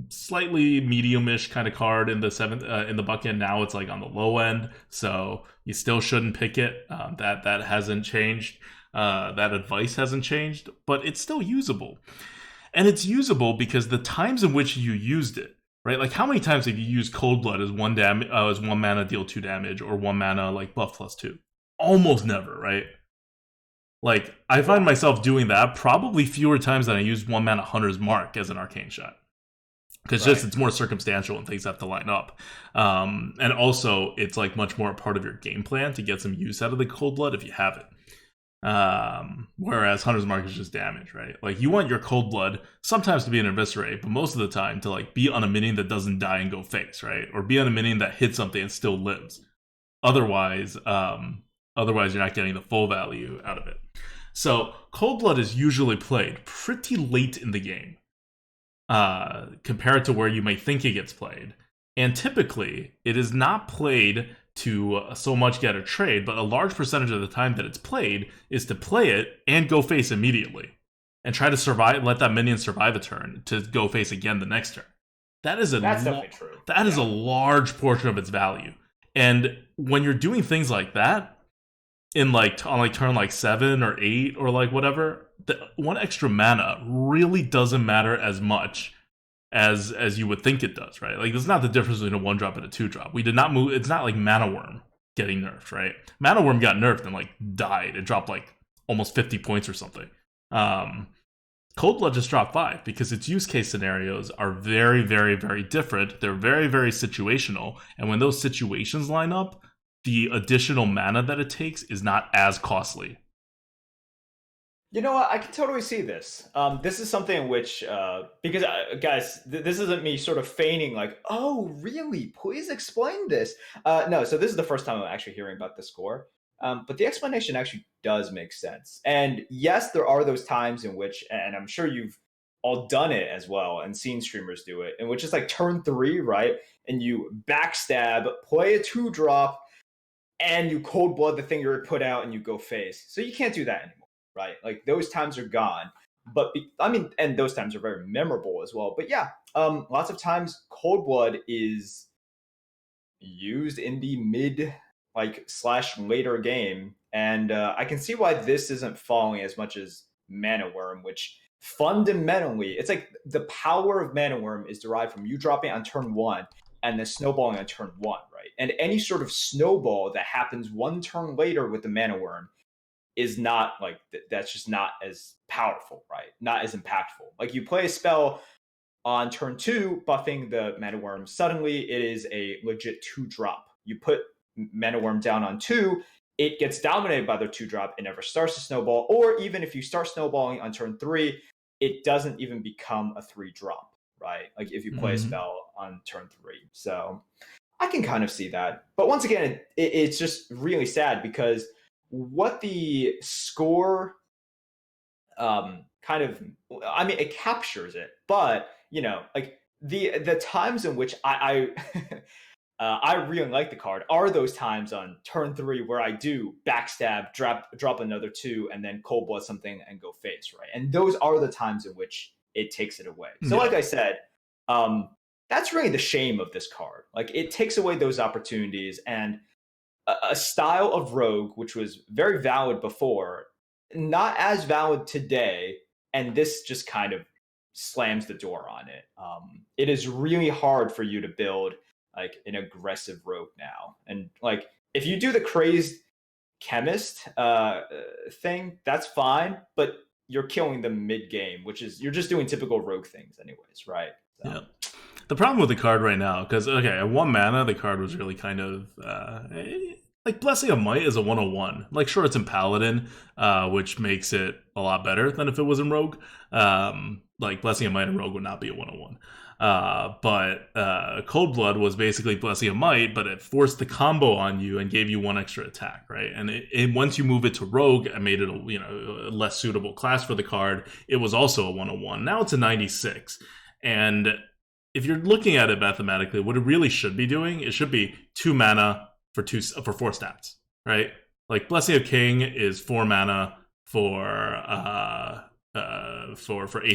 slightly medium-ish kind of card in the 7th in the bucket. Now it's like on the low end, so you still shouldn't pick it. That hasn't changed. That advice hasn't changed, but it's still usable. And it's usable because the times in which you used it, right? Like how many times have you used Cold Blood as 1 mana deal 2 damage, or 1 mana like buff +2? Almost never, right? Like I find myself doing that probably fewer times than I used 1 mana Hunter's Mark as an arcane shot. because Right. just it's more circumstantial and things have to line up. And also, it's like much more a part of your game plan to get some use out of the Cold Blood if you have it. Whereas Hunter's Mark is just damage, right? Like you want your Cold Blood sometimes to be an Eviscerate, but most of the time to like be on a minion that doesn't die and go face, right? Or be on a minion that hits something and still lives. Otherwise, otherwise you're not getting the full value out of it. So Cold Blood is usually played pretty late in the game, compared to where you might think it gets played. And typically, it is not played to so much get a trade, but a large percentage of the time that it's played is to play it and go face immediately. And try to survive, let that minion survive a turn to go face again the next turn. That's definitely true. That is a large portion of its value. And when you're doing things like that, in like on like turn like 7 or 8 or like whatever, the one extra mana really doesn't matter as much as you would think it does, right? Like there's not the difference between a 1-drop and a 2-drop. We did not move. It's not like Mana Worm getting nerfed, right? Mana Worm got nerfed and like died. It dropped like almost 50 points or something. Cold Blood just dropped 5 because its use case scenarios are very, very, very different. They're very, very situational, and when those situations line up, the additional mana that it takes is not as costly. You know what? I can totally see this. This is something in which, because guys, this isn't me sort of feigning like, oh, really? Please explain this. No, so this is the first time I'm actually hearing about this score. But the explanation actually does make sense. And yes, there are those times in which, and I'm sure you've all done it as well and seen streamers do it, in which it's like turn 3, right? And you backstab, play a 2-drop, and you Cold Blood the thing you already put out and you go face. So you can't do that anymore. Right, like those times are gone, but I mean, and those times are very memorable as well. But yeah, lots of times Cold Blood is used in the mid like / later game, and I can see why this isn't falling as much as Mana Worm, which fundamentally it's like the power of Mana Worm is derived from you dropping on turn 1 and then snowballing on turn 1, right? And any sort of snowball that happens 1 turn later with the Mana Worm is not like that's just not as powerful, right? Not as impactful. Like you play a spell on turn 2, buffing the Mana Worm. Suddenly, it is a legit 2-drop. You put Mana Worm down on 2, it gets dominated by the 2-drop. It never starts to snowball. Or even if you start snowballing on turn 3, it doesn't even become a 3-drop, right? Like if you play a spell on turn 3. So I can kind of see that. But once again, it's just really sad because what the score kind of, I mean, it captures it, but you know, like the times in which I I really like the card are those times on turn 3 where I do backstab, drop another 2, and then Cold Blood something and go face, right? And those are the times in which it takes it away. So, like I said, that's really the shame of this card. Like it takes away those opportunities, and a style of rogue which was very valid before, not as valid today, and this just kind of slams the door on it. It is really hard for you to build like an aggressive rogue now, and like if you do the crazed chemist thing, that's fine, but you're killing them mid game, which is you're just doing typical rogue things anyways, right? So. Yeah. The problem with the card right now, because okay, at 1 mana, the card was really kind of like Blessing of Might is a 101. Like, sure, it's in Paladin, which makes it a lot better than if it was in Rogue. Like Blessing of Might in Rogue would not be a 101. But Cold Blood was basically Blessing of Might, but it forced the combo on you and gave you 1 extra attack, right? And it once you move it to Rogue and made it a less suitable class for the card, it was also a 101. Now it's a 96. And if you're looking at it mathematically, what it really should be doing, it should be 2 mana for 4 stats, right? Like Blessing of King is 4 mana for 8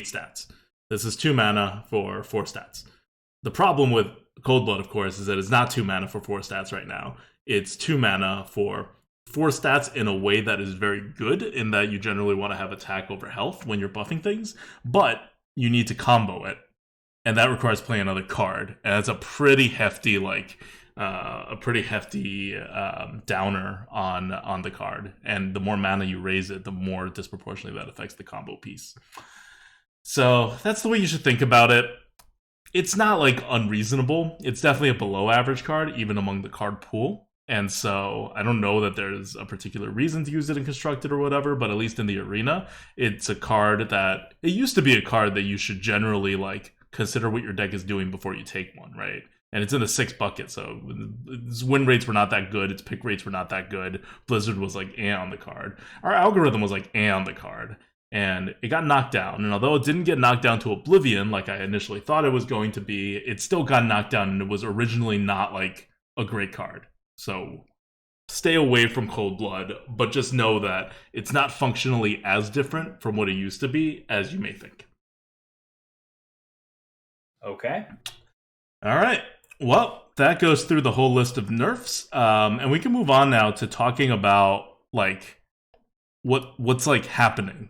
stats. This is 2 mana for 4 stats. The problem with Cold Blood, of course, is that it's not 2 mana for 4 stats right now. It's 2 mana for 4 stats in a way that is very good, in that you generally want to have attack over health when you're buffing things, but you need to combo it. And that requires playing another card. And it's a pretty hefty, downer on the card. And the more mana you raise it, the more disproportionately that affects the combo piece. So that's the way you should think about it. it's not like unreasonable. It's definitely a below average card, even among the card pool. And so I don't know that there's a particular reason to use it in constructed or whatever, but at least in the arena, it's a card that it used to be a card that you should generally like consider what your deck is doing before you take one, right? And it's in the 6 bucket, so its win rates were not that good, its pick rates were not that good. Blizzard was like on the card. Our algorithm was like on the card. And it got knocked down. And although it didn't get knocked down to oblivion like I initially thought it was going to be, it still got knocked down, and it was originally not like a great card. So stay away from Cold Blood, but just know that it's not functionally as different from what it used to be as you may think. Okay. All right. Well, that goes through the whole list of nerfs. And we can move on now to talking about like what's like happening.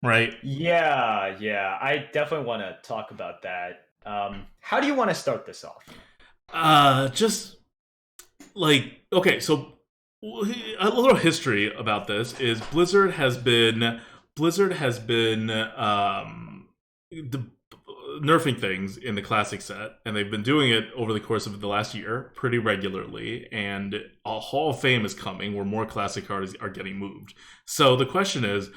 Right? Yeah. I definitely want to talk about that. How do you want to start this off? Just like, okay, so a little history about this is Blizzard has been nerfing things in the classic set, and they've been doing it over the course of the last year pretty regularly, and a Hall of Fame is coming where more classic cards are getting moved. So the question is,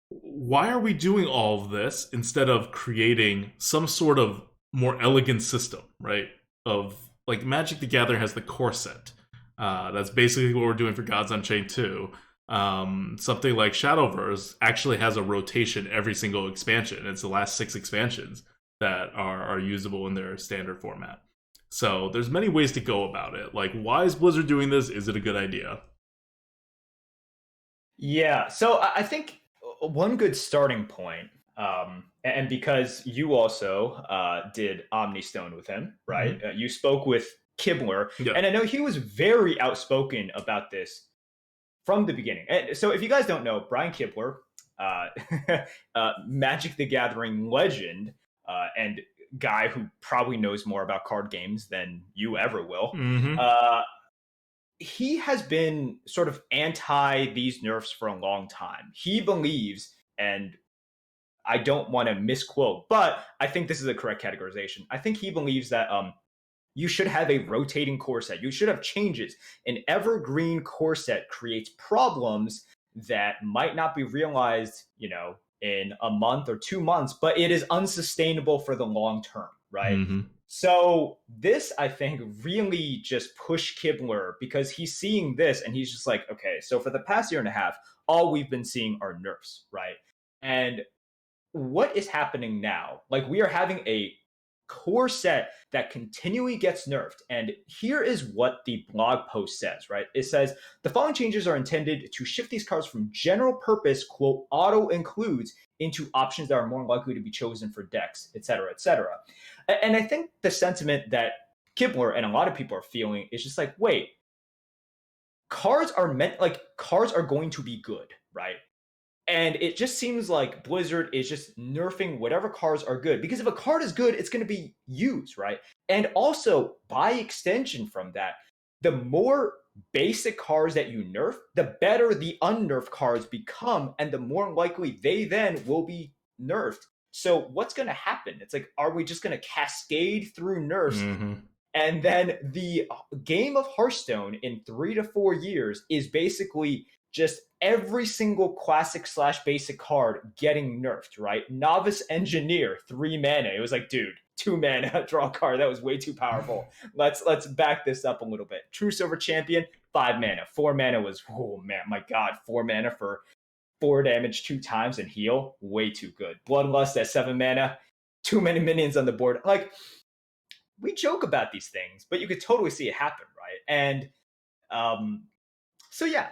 why are we doing all of this instead of creating some sort of more elegant system, right? Of like Magic the Gathering has the core set. That's basically what we're doing for Gods Unchained 2. Something like Shadowverse actually has a rotation every single expansion. It's the last 6 expansions that are usable in their standard format. So there's many ways to go about it. Like, why is Blizzard doing this? Is it a good idea? Yeah, so I think one good starting point, and because you also did Omnistone with him, right? Mm-hmm. You spoke with Kibler, Yeah. and I know he was very outspoken about this from the beginning. And so if you guys don't know, Brian Kibler, Magic the Gathering legend, and guy who probably knows more about card games than you ever will, Mm-hmm. he has been sort of anti these nerfs for a long time. He believes, and I don't want to misquote, but I think this is a correct categorization. I think he believes that you should have a rotating core set. You should have changes. An evergreen core set creates problems that might not be realized, in a month or 2 months, but it is unsustainable for the long term, right? Mm-hmm. So this, I think, really just pushed Kibler because he's seeing this and he's just like, okay, so for the past year and a half, all we've been seeing are nerfs, right? And what is happening now? Like, we are having a core set that continually gets nerfed. And here is what the blog post says, right? It says, the following changes are intended to shift these cards from general purpose, quote, auto includes, into options that are more likely to be chosen for decks, et cetera, et cetera. And I think the sentiment that Kibler and a lot of people are feeling is just like, wait, cards are going to be good, right? And it just seems like Blizzard is just nerfing whatever cards are good. Because if a card is good, it's going to be used, right? And also, by extension from that, the more basic cards that you nerf, the better the unnerfed cards become, and the more likely they then will be nerfed. So what's going to happen? It's like, are we just going to cascade through nerfs? Mm-hmm. And then the game of Hearthstone in 3 to 4 years is basically just every single classic / basic card getting nerfed, right? Novice Engineer, 3 mana. It was like, dude, 2 mana, draw a card. That was way too powerful. Let's back this up a little bit. True Silver Champion, 5 mana. 4 mana was, oh man, my god, 4 mana for 4 damage 2 times and heal, way too good. Bloodlust at 7 mana, too many minions on the board. Like, we joke about these things, but you could totally see it happen, right? And so yeah,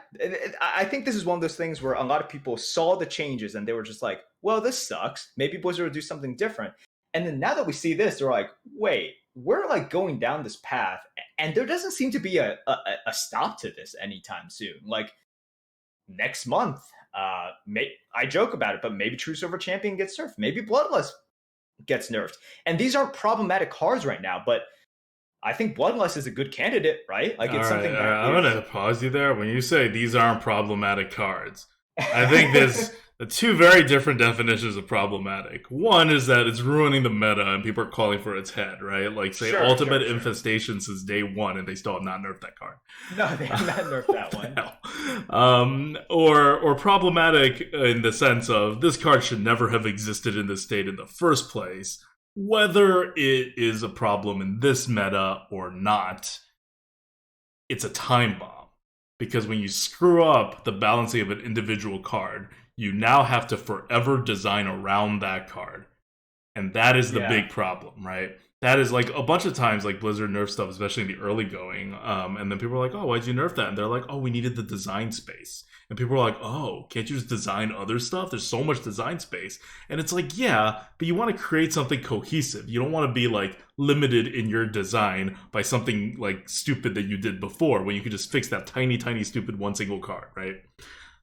I think this is one of those things where a lot of people saw the changes and they were just like, well, this sucks. Maybe Blizzard will do something different. And then now that we see this, they're like, wait, we're like going down this path and there doesn't seem to be a stop to this anytime soon. Like next month, I joke about it, but maybe True Silver Champion gets nerfed. Maybe Bloodlust gets nerfed. And these aren't problematic cards right now, but I think Bloodlust is a good candidate, right? Like it's something. I'm gonna pause you there. When you say these aren't problematic cards, I think Two very different definitions of problematic. One is that it's ruining the meta and people are calling for its head, right? Like, say, Ultimate Infestation since day one and they still have not nerfed that card. No, they have not nerfed that one. Or problematic in the sense of this card should never have existed in this state in the first place, whether it is a problem in this meta or not. It's a time bomb. Because when you screw up the balancing of an individual card, you now have to forever design around that card. And that is the big problem, right? That is like a bunch of times, like Blizzard nerf stuff, especially in the early going. And then people are like, oh, why'd you nerf that? And they're like, oh, we needed the design space. And people are like, oh, can't you just design other stuff? There's so much design space. And it's like, yeah, but you want to create something cohesive. You don't want to be like limited in your design by something like stupid that you did before when you could just fix that tiny, tiny, stupid one single card, right?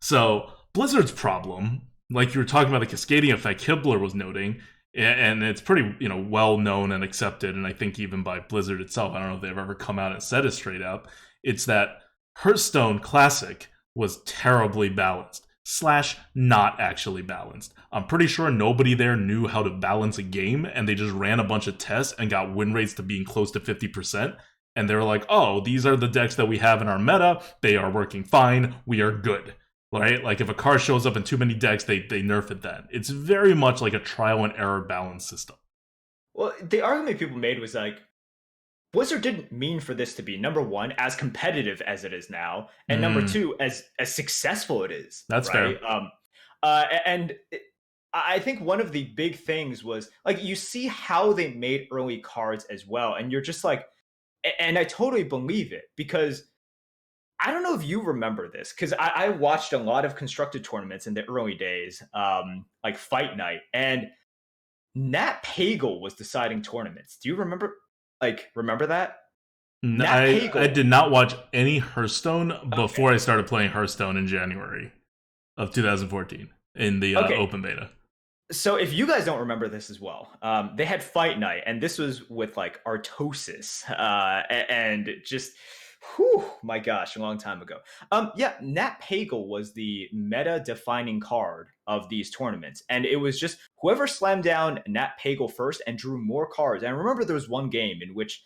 So Blizzard's problem, like you were talking about the cascading effect Hibbler was noting, and it's pretty, well known and accepted, and I think even by Blizzard itself, I don't know if they've ever come out and said it straight up, it's that Hearthstone Classic was terribly balanced / not actually balanced. I'm pretty sure nobody there knew how to balance a game, and they just ran a bunch of tests and got win rates to being close to 50%, and they were like, oh, these are the decks that we have in our meta, they are working fine, we are good. Right? Like, if a card shows up in too many decks, they nerf it then. It's very much like a trial and error balance system. Well, the argument people made was like, Blizzard didn't mean for this to be, number one, as competitive as it is now, and number two, as successful it is. That's right? fair. And I think one of the big things was, like, you see how they made early cards as well, and you're just like, and I totally believe it, because I don't know if you remember this, because I watched a lot of constructed tournaments in the early days, like Fight Night, and Nat Pagle was deciding tournaments. Do you remember that? No, I did not watch any Hearthstone before I started playing Hearthstone in January of 2014 in the open beta. So if you guys don't remember this as well, they had Fight Night, and this was with like Artosis, and just... Whew, my gosh, a long time ago. Nat Pagle was the meta-defining card of these tournaments. And it was just whoever slammed down Nat Pagle first and drew more cards. And I remember there was one game in which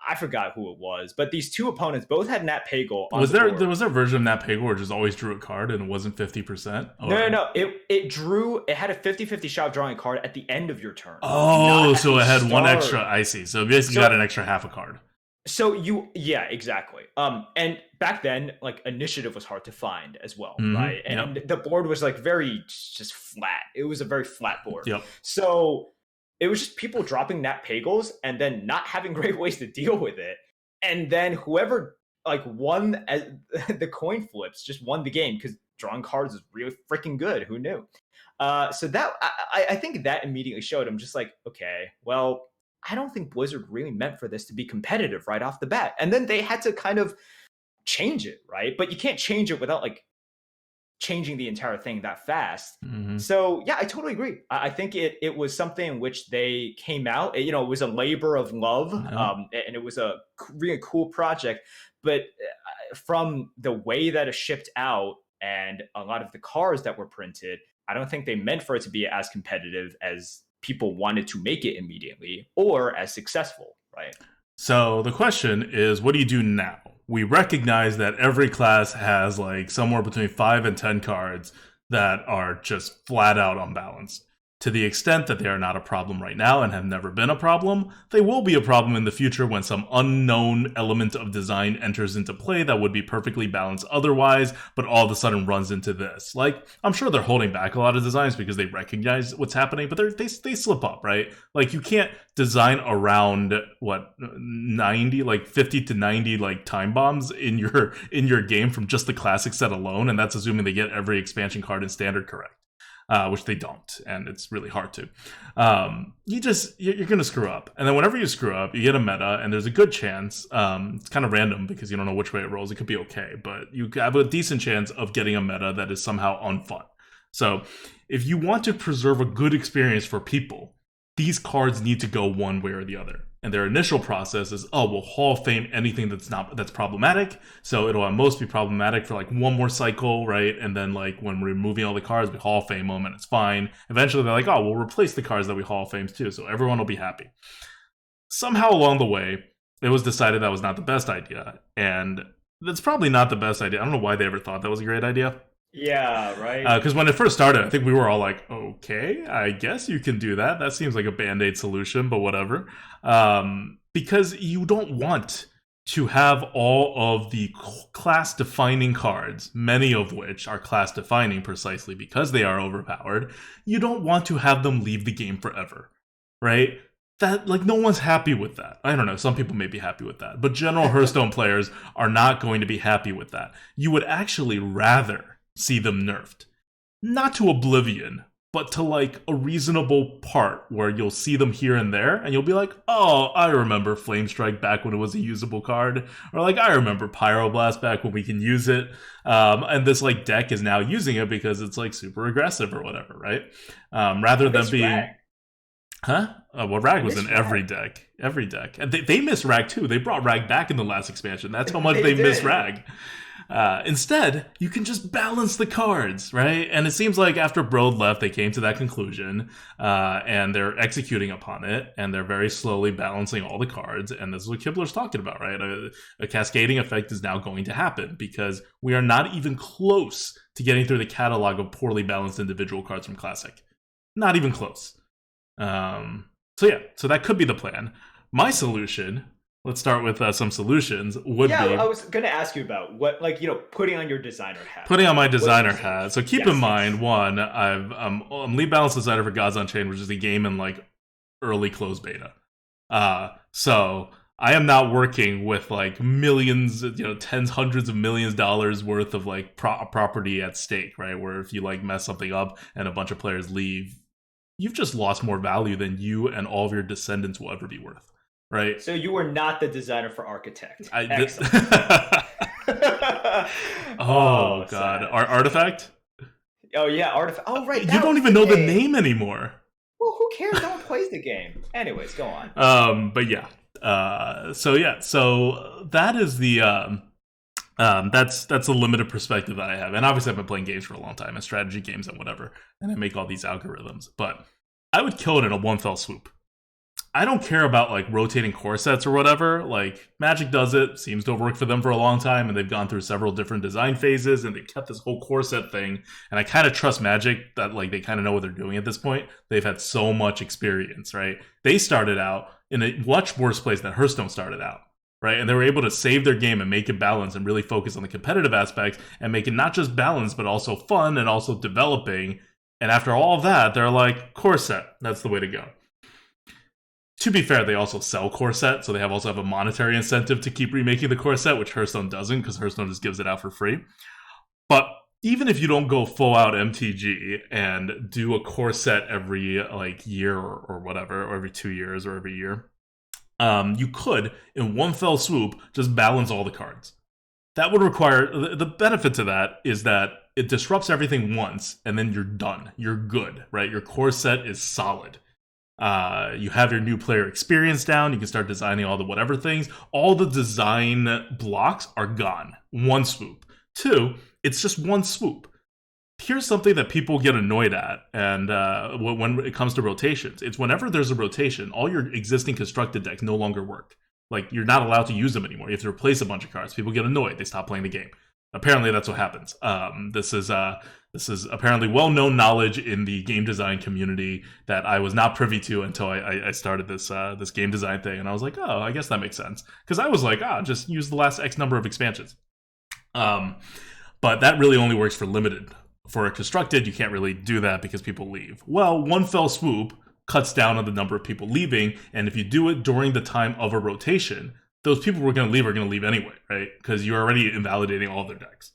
I forgot who it was, but these two opponents both had Nat Pagle on the board. Was there a version of Nat Pagle where it just always drew a card and it wasn't 50%? No. It had a 50-50 shot of drawing a card at the end of your turn. Oh, so it had one extra, I see. So it basically got an extra half a card. So exactly. And back then, like, initiative was hard to find as well, right? And the board was like very just flat. It was a very flat board. Yep. So it was just people dropping Nat Pagels and then not having great ways to deal with it. And then whoever like won as the coin flips just won the game because drawing cards is really freaking good. Who knew? So that I think that immediately showed him just like, okay, well, I don't think Blizzard really meant for this to be competitive right off the bat. And then they had to kind of change it, right? But you can't change it without like changing the entire thing that fast. So yeah, I totally agree. I think it was something in which they came out, it was a labor of love, and it was a really cool project. But from the way that it shipped out and a lot of the cards that were printed, I don't think they meant for it to be as competitive as people wanted to make it immediately or as successful, right? So the question is, what do you do now? We recognize that every class has like somewhere between 5 and 10 cards that are just flat out unbalanced. To the extent that they are not a problem right now and have never been a problem, they will be a problem in the future when some unknown element of design enters into play that would be perfectly balanced otherwise, but all of a sudden runs into this. Like, I'm sure they're holding back a lot of designs because they recognize what's happening, but they slip up, right? Like, you can't design around, 50 to 90, like, time bombs in your game from just the classic set alone, and that's assuming they get every expansion card in standard correct. Which they don't, and it's really hard to. You're going to screw up. And then whenever you screw up, you get a meta, and there's a good chance, it's kind of random because you don't know which way it rolls, it could be okay, but you have a decent chance of getting a meta that is somehow unfun. So if you want to preserve a good experience for people, these cards need to go one way or the other. And their initial process is, oh, we'll Hall of Fame anything that's problematic. So it'll at most be problematic for like one more cycle, right? And then like when we're removing all the cards, we Hall of Fame them and it's fine. Eventually they're like, oh, we'll replace the cards that we Hall of Fame too. So everyone will be happy. Somehow along the way, it was decided that was not the best idea. And that's probably not the best idea. I don't know why they ever thought that was a great idea. Yeah, right. Because when it first started, I think we were all like, okay, I guess you can do that. That seems like a Band-Aid solution, but whatever. Because you don't want to have all of the class-defining cards, many of which are class-defining precisely because they are overpowered. You don't want to have them leave the game forever, right? That, like, no one's happy with that. I don't know, some people may be happy with that. But general Hearthstone players are not going to be happy with that. You would actually rather see them nerfed. Not to oblivion, but to like a reasonable part where you'll see them here and there and you'll be like, oh, I remember Flame Strike back when it was a usable card. Or like, I remember Pyroblast back when we can use it. And this like deck is now using it because it's like super aggressive or whatever, right? Rather than being... Rag. Huh? Well, Rag was in every deck. Every deck. And they miss Rag too. They brought Rag back in the last expansion. That's how much they miss Rag. Instead, you can just balance the cards, right? And it seems like after Broad left, they came to that conclusion, and they're executing upon it, and they're very slowly balancing all the cards, and this is what Kibler's talking about, right? A cascading effect is now going to happen, because we are not even close to getting through the catalog of poorly balanced individual cards from Classic. Not even close. So that could be the plan. My solution... Let's start with some solutions. I was going to ask you about what, like, putting on your designer hat. Putting on my designer hat. So keep in mind, one, I'm lead balance designer for Gods Unchained, which is a game in like early closed beta. So I am not working with like millions, tens, hundreds of millions dollars worth of like property at stake, right? Where if you like mess something up and a bunch of players leave, you've just lost more value than you and all of your descendants will ever be worth. Right. So you were not the designer for Architect. Oh God, Artifact. Oh yeah, Artifact. Oh right, you don't even know the name anymore. Well, who cares? No one plays the game. Anyways, go on. But yeah. So that is the that's a limited perspective that I have, and obviously I've been playing games for a long time, and strategy games and whatever, and I make all these algorithms. But I would kill it in a one fell swoop. I don't care about like rotating core sets or whatever. Like Magic does it, seems to have worked for them for a long time, and they've gone through several different design phases, and they've kept this whole core set thing. And I kind of trust Magic that like they kind of know what they're doing at this point. They've had so much experience, right? They started out in a much worse place than Hearthstone started out, right? And they were able to save their game and make it balanced and really focus on the competitive aspects and make it not just balanced but also fun and also developing. And after all of that, they're like, core set, that's the way to go. To be fair, they also sell core set, so they also have a monetary incentive to keep remaking the core set, which Hearthstone doesn't, because Hearthstone just gives it out for free. But even if you don't go full out MTG and do a core set every like year or whatever, or every 2 years or every year, you could, in one fell swoop, just balance all the cards. That would require... The benefit to that is that it disrupts everything once, and then you're done. You're good, right? Your core set is solid. You have your new player experience down. You can start designing all the whatever things. All the design blocks are gone. One swoop. Two, it's just one swoop. Here's something that people get annoyed at, and when it comes to rotations, it's whenever there's a rotation, all your existing constructed decks no longer work. Like, you're not allowed to use them anymore. You have to replace a bunch of cards. People get annoyed. They stop playing the game. Apparently, that's what happens. This is apparently well-known knowledge in the game design community that I was not privy to until I started this game design thing, and I was like, oh, I guess that makes sense. Because I was like, just use the last X number of expansions. But that really only works for limited. For a constructed, you can't really do that because people leave. Well, one fell swoop cuts down on the number of people leaving, and if you do it during the time of a rotation, those people who are going to leave anyway, right? Because you're already invalidating all their decks.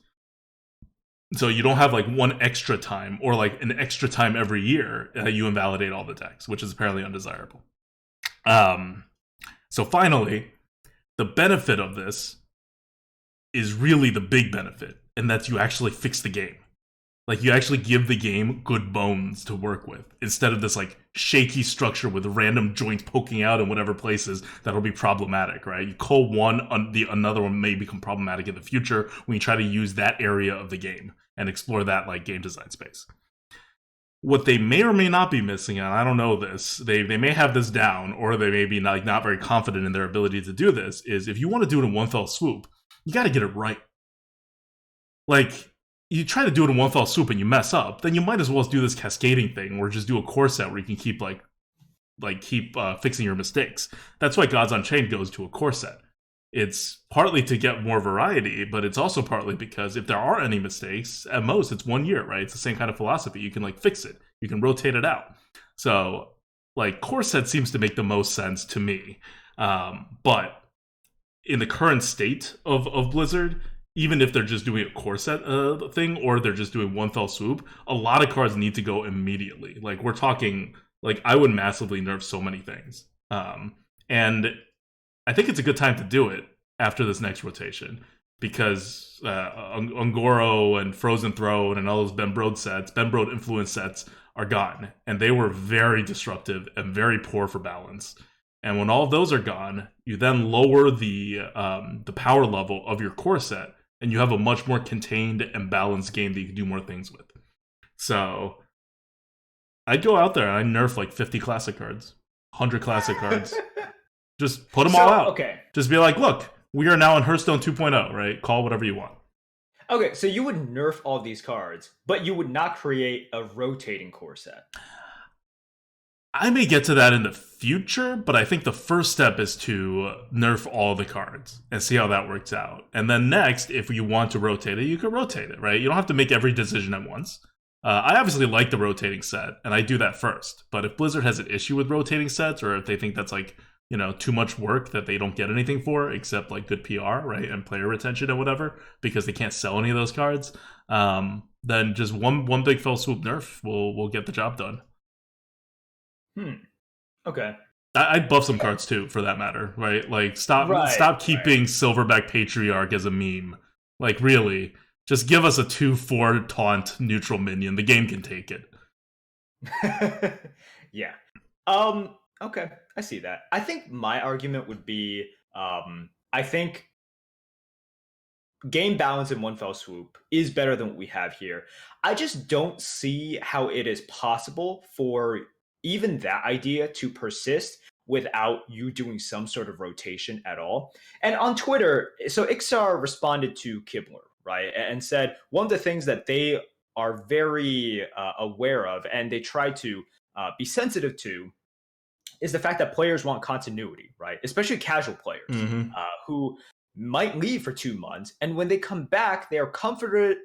So you don't have like one extra time or like an extra time every year you invalidate all the decks, which is apparently undesirable. So finally, the benefit of this is really the big benefit, and that's you actually fix the game. Like, you actually give the game good bones to work with instead of this like shaky structure with random joints poking out in whatever places that'll be problematic, right? You call one, the another one may become problematic in the future when you try to use that area of the game and explore that like game design space. What they may or may not be missing on, I don't know this, they may have this down, or they may be not very confident in their ability to do this, is if you want to do it in one fell swoop, you got to get it right. Like, you try to do it in one fell swoop and you mess up, then you might as well do this cascading thing, or just do a core set where you can keep fixing your mistakes. That's why Gods Unchained goes to a core set. It's partly to get more variety, but it's also partly because if there are any mistakes, at most it's 1 year, right? It's the same kind of philosophy. You can like fix it. You can rotate it out. So like core set seems to make the most sense to me. But in the current state of Blizzard, even if they're just doing a core set thing, or they're just doing one fell swoop, a lot of cards need to go immediately. Like, we're talking, like, I would massively nerf so many things. And I think it's a good time to do it after this next rotation, because Ungoro and Frozen Throne and all those Benbrode influence sets are gone. And they were very disruptive and very poor for balance. And when all of those are gone, you then lower the power level of your core set, and you have a much more contained and balanced game that you can do more things with. So I'd go out there and I'd nerf like 50 classic cards, 100 classic cards. Just put them all out. Okay. Just be like, look, we are now in Hearthstone 2.0, right? Call whatever you want. Okay, so you would nerf all these cards, but you would not create a rotating core set. I may get to that in the future, but I think the first step is to nerf all the cards and see how that works out. And then next, if you want to rotate it, you can rotate it, right? You don't have to make every decision at once. I obviously like the rotating set, and I do that first. But if Blizzard has an issue with rotating sets, or if they think that's like, you know, too much work that they don't get anything for except like good PR, right, and player retention and whatever, because they can't sell any of those cards, then just one big fell swoop nerf will get the job done. Okay. I'd buff some cards too, for that matter, right? Like, stop keeping Silverback Patriarch as a meme. Like, really, just give us a 2/4 taunt neutral minion. The game can take it. Yeah. Okay, I see that. I think my argument would be, I think game balance in one fell swoop is better than what we have here. I just don't see how it is possible for even that idea to persist without you doing some sort of rotation at all. And on Twitter, so Ixar responded to Kibler, right, and said one of the things that they are very aware of, and they try to be sensitive to, is the fact that players want continuity, right? Especially casual players who might leave for 2 months, and when they come back, they are comforted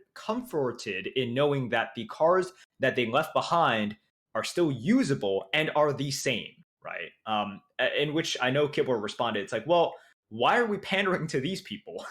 in knowing that the cards that they left behind are still usable and are the same, right? In which I know Kibler responded, it's like, well, why are we pandering to these people?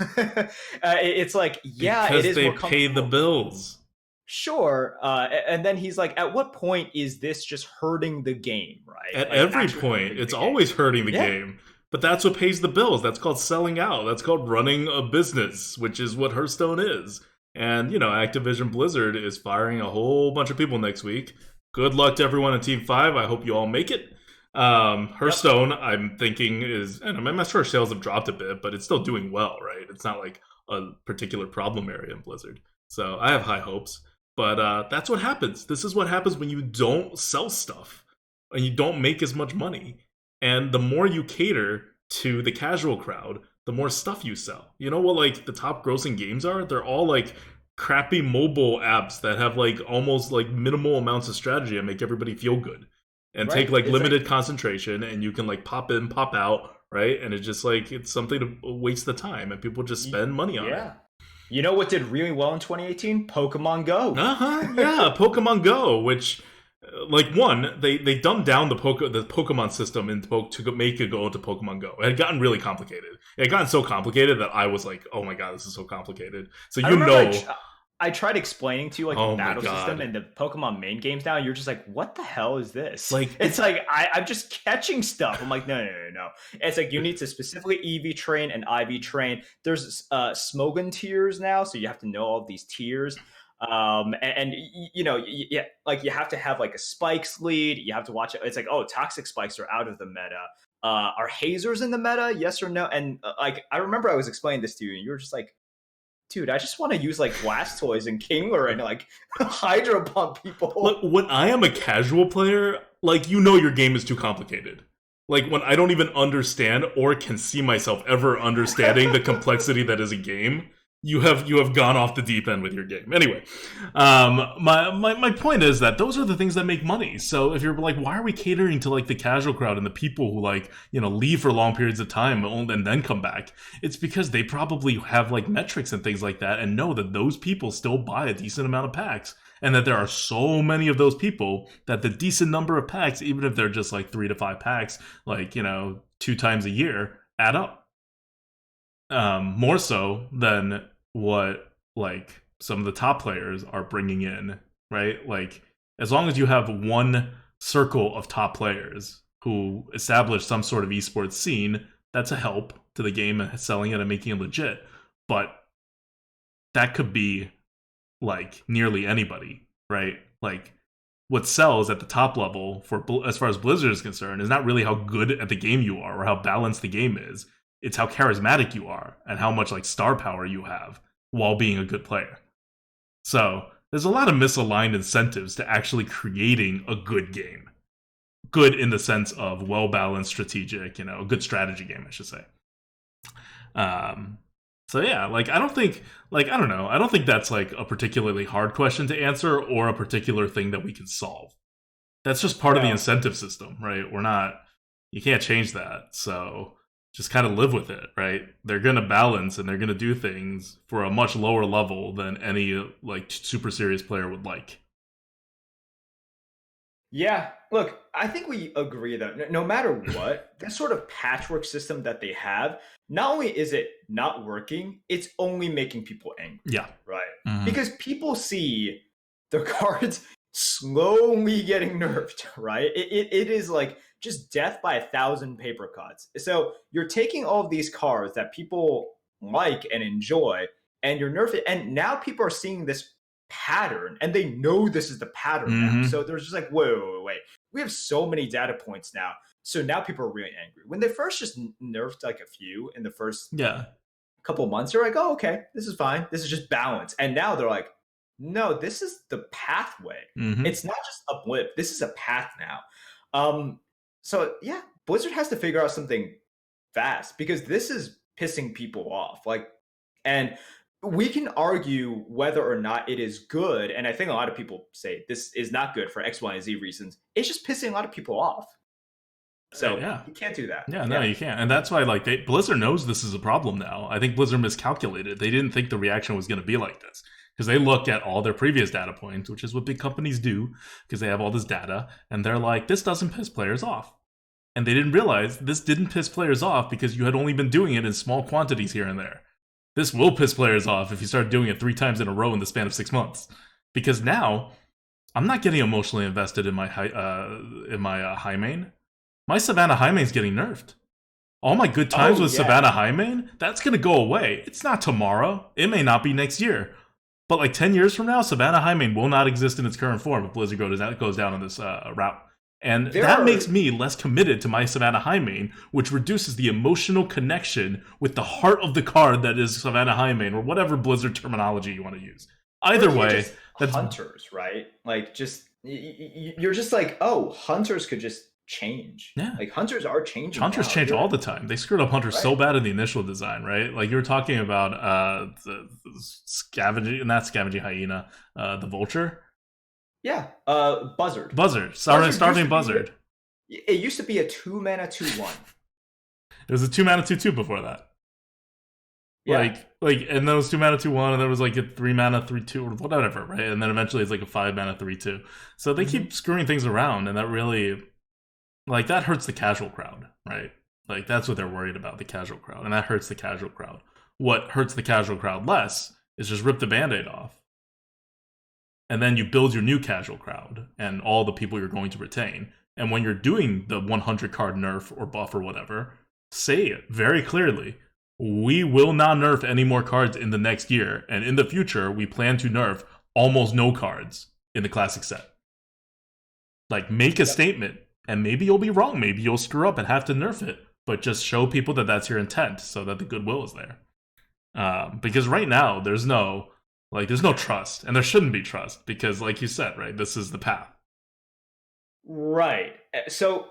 It's like, yeah, because it is they more pay the bills. Sure. And then he's like, at what point is this just hurting the game, right? At like, every point, it's always hurting the game. But that's what pays the bills. That's called selling out. That's called running a business, which is what Hearthstone is. And, you know, Activision Blizzard is firing a whole bunch of people next week. Good luck to everyone in Team 5. I hope you all make it. Hearthstone, I'm thinking, is, and I'm not sure sales have dropped a bit, but it's still doing well, right? It's not like a particular problem area in Blizzard. So I have high hopes. But that's what happens. This is what happens when you don't sell stuff and you don't make as much money. And the more you cater to the casual crowd, the more stuff you sell. You know what, like, the top grossing games are? They're all like crappy mobile apps that have like almost like minimal amounts of strategy and make everybody feel good and take like limited concentration, and you can like pop in, pop out, right? And it's just like, it's something to waste the time, and people just spend money on it. You know what did really well in 2018? Pokemon Go. Yeah, Pokemon Go, which, like, one, they dumbed down the Pokemon system to make it go into Pokemon Go. It had gotten really complicated. It had gotten so complicated that I was like, oh my god, this is so complicated. So I tried explaining to you like the battle system and the Pokemon main games now, and you're just like, what the hell is this? Like, it's like I'm just catching stuff. I'm like, no. It's like you need to specifically EV train and IV train. There's Smogon tiers now, so you have to know all these tiers. Yeah, like you have to have like a spikes lead. You have to watch it. It's like, oh, toxic spikes are out of the meta. Are hazers in the meta? Yes or no? And like, I remember I was explaining this to you, and you were just like, dude, I just want to use like Blastoise and Kingler and like Hydro Pump people. Look, when I am a casual player, like, your game is too complicated. Like, when I don't even understand or can see myself ever understanding the complexity that is a game, you have gone off the deep end with your game. Anyway, my point is that those are the things that make money. So if you're like, why are we catering to like the casual crowd and the people who like, leave for long periods of time and then come back? It's because they probably have like metrics and things like that and know that those people still buy a decent amount of packs. And that there are so many of those people that the decent number of packs, even if they're just like 3 to 5 packs, like, 2 times a year, add up. More so than what like some of the top players are bringing in, right? Like, as long as you have one circle of top players who establish some sort of esports scene, that's a help to the game and selling it and making it legit. But that could be like nearly anybody, right? Like, what sells at the top level for as far as Blizzard is concerned is not really how good at the game you are or how balanced the game is. It's how charismatic you are and how much like star power you have while being a good player. So there's a lot of misaligned incentives to actually creating a good game. Good in the sense of well-balanced, strategic, a good strategy game, I should say. So yeah, like, I don't think that's like a particularly hard question to answer or a particular thing that we can solve. That's just part of the incentive system, right? You can't change that. So just kind of live with it, right? They're going to balance and they're going to do things for a much lower level than any like super serious player would like. Yeah, look, I think we agree that no matter what, this sort of patchwork system that they have, not only is it not working, it's only making people angry. Yeah. Right? Mm-hmm. Because people see their cards slowly getting nerfed, right? It is like just death by 1,000 paper cuts. So you're taking all of these cards that people like and enjoy, and you're nerfing, and now people are seeing this pattern, and they know this is the pattern now. So there's just like, wait. We have so many data points now. So now people are really angry. When they first just nerfed like a few in the first couple of months, they're like, oh, okay, this is fine. This is just balance. And now they're like, no, this is the pathway. It's not just a blip. This is a path now. So yeah, Blizzard has to figure out something fast because this is pissing people off. Like, and we can argue whether or not it is good. And I think a lot of people say this is not good for X, Y, and Z reasons. It's just pissing a lot of people off. So you can't do that. No, you can't. And that's why like Blizzard knows this is a problem now. I think Blizzard miscalculated. They didn't think the reaction was going to be like this. Because they looked at all their previous data points, which is what big companies do, because they have all this data, and they're like, this doesn't piss players off. And they didn't realize this didn't piss players off because you had only been doing it in small quantities here and there. This will piss players off if you start doing it 3 times in a row in the span of 6 months. Because now, I'm not getting emotionally invested in my high main. My Savannah high main's getting nerfed. All my good times with Savannah high main, that's going to go away. It's not tomorrow. It may not be next year. But like 10 years from now, Savannah high main will not exist in its current form if Blizzard goes down on this route. And that makes me less committed to my Savannah high main, which reduces the emotional connection with the heart of the card that is Savannah high main, or whatever Blizzard terminology you want to use. Either way, that's hunters, right? Like, just you're just like, oh, hunters could just change. Yeah, like hunters are changing. Hunters change all the time. They screwed up hunters so bad in the initial design, right? Like you were talking about the scavenging, not scavenging hyena, the vulture. Yeah, buzzard. Starving buzzard. It used to be a 2-mana 2/1. It was a 2-mana 2/2 before that. Yeah. Like, and then it was 2-mana 2/1, and there was like a 3-mana 3/2 or whatever, right? And then eventually it's like a 5-mana 3/2. So they keep screwing things around, and that really, like, that hurts the casual crowd, right? Like, that's what they're worried about, the casual crowd, and that hurts the casual crowd. What hurts the casual crowd less is just rip the Band-Aid off. And then you build your new casual crowd and all the people you're going to retain. And when you're doing the 100 card nerf or buff or whatever, say it very clearly. We will not nerf any more cards in the next year. And in the future, we plan to nerf almost no cards in the classic set. Like, make a statement, and maybe you'll be wrong. Maybe you'll screw up and have to nerf it, but just show people that that's your intent so that the goodwill is there. Because right now, there's no trust, and there shouldn't be trust, because like you said, right, this is the path. Right. So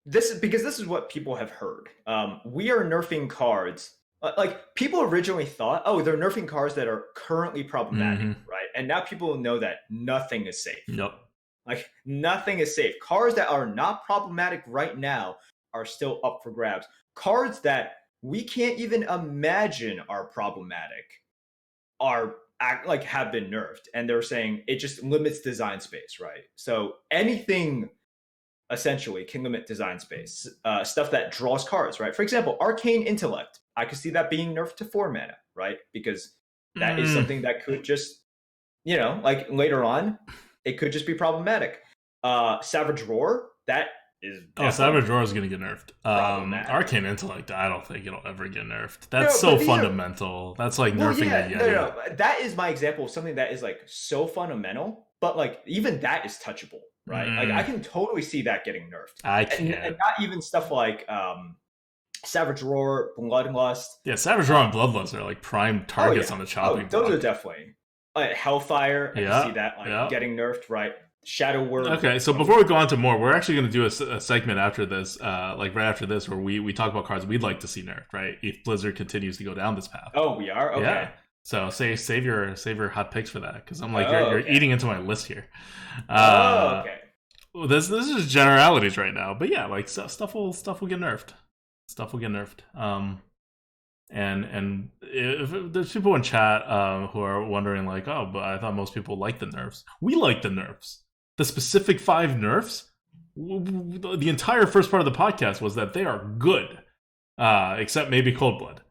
this is what people have heard. We are nerfing cards. Like, people originally thought, oh, they're nerfing cards that are currently problematic, right? And now people know that nothing is safe. Yep. Like, nothing is safe. Cards that are not problematic right now are still up for grabs. Cards that we can't even imagine are problematic have been nerfed, and they're saying it just limits design space, right? So anything essentially can limit design space. Stuff that draws cards, right? For example, Arcane Intellect. I could see that being nerfed to 4 mana, right? Because that is something that could just, like later on, it could just be problematic. Savage Roar, that is Savage Roar is going to get nerfed. Arcane Intellect, I don't think it'll ever get nerfed. That's so fundamental. That's like nerfing a Yeti. No. That is my example of something that is like so fundamental, but like even that is touchable, right? Like, I can totally see that getting nerfed. I can't. And not even stuff like Savage Roar, Bloodlust. Yeah, Savage Roar and Bloodlust are like prime targets on the chopping block. Those are definitely Hellfire. I can see that getting nerfed, right? Shadow Word. Okay, so before we go on to more, we're actually going to do a segment after this, right after this, where we talk about cards we'd like to see nerfed, right? If Blizzard continues to go down this path. Oh, we are? Okay. Yeah. So save your hot picks for that, because I'm like you're eating into my list here. Okay. Well, this is generalities right now, but yeah, like stuff will get nerfed. Stuff will get nerfed. And if there's people in chat who are wondering, like, oh, but I thought most people like the nerfs. We like the nerfs. The specific 5 nerfs, the entire first part of the podcast was that they are good, except maybe Cold Blood,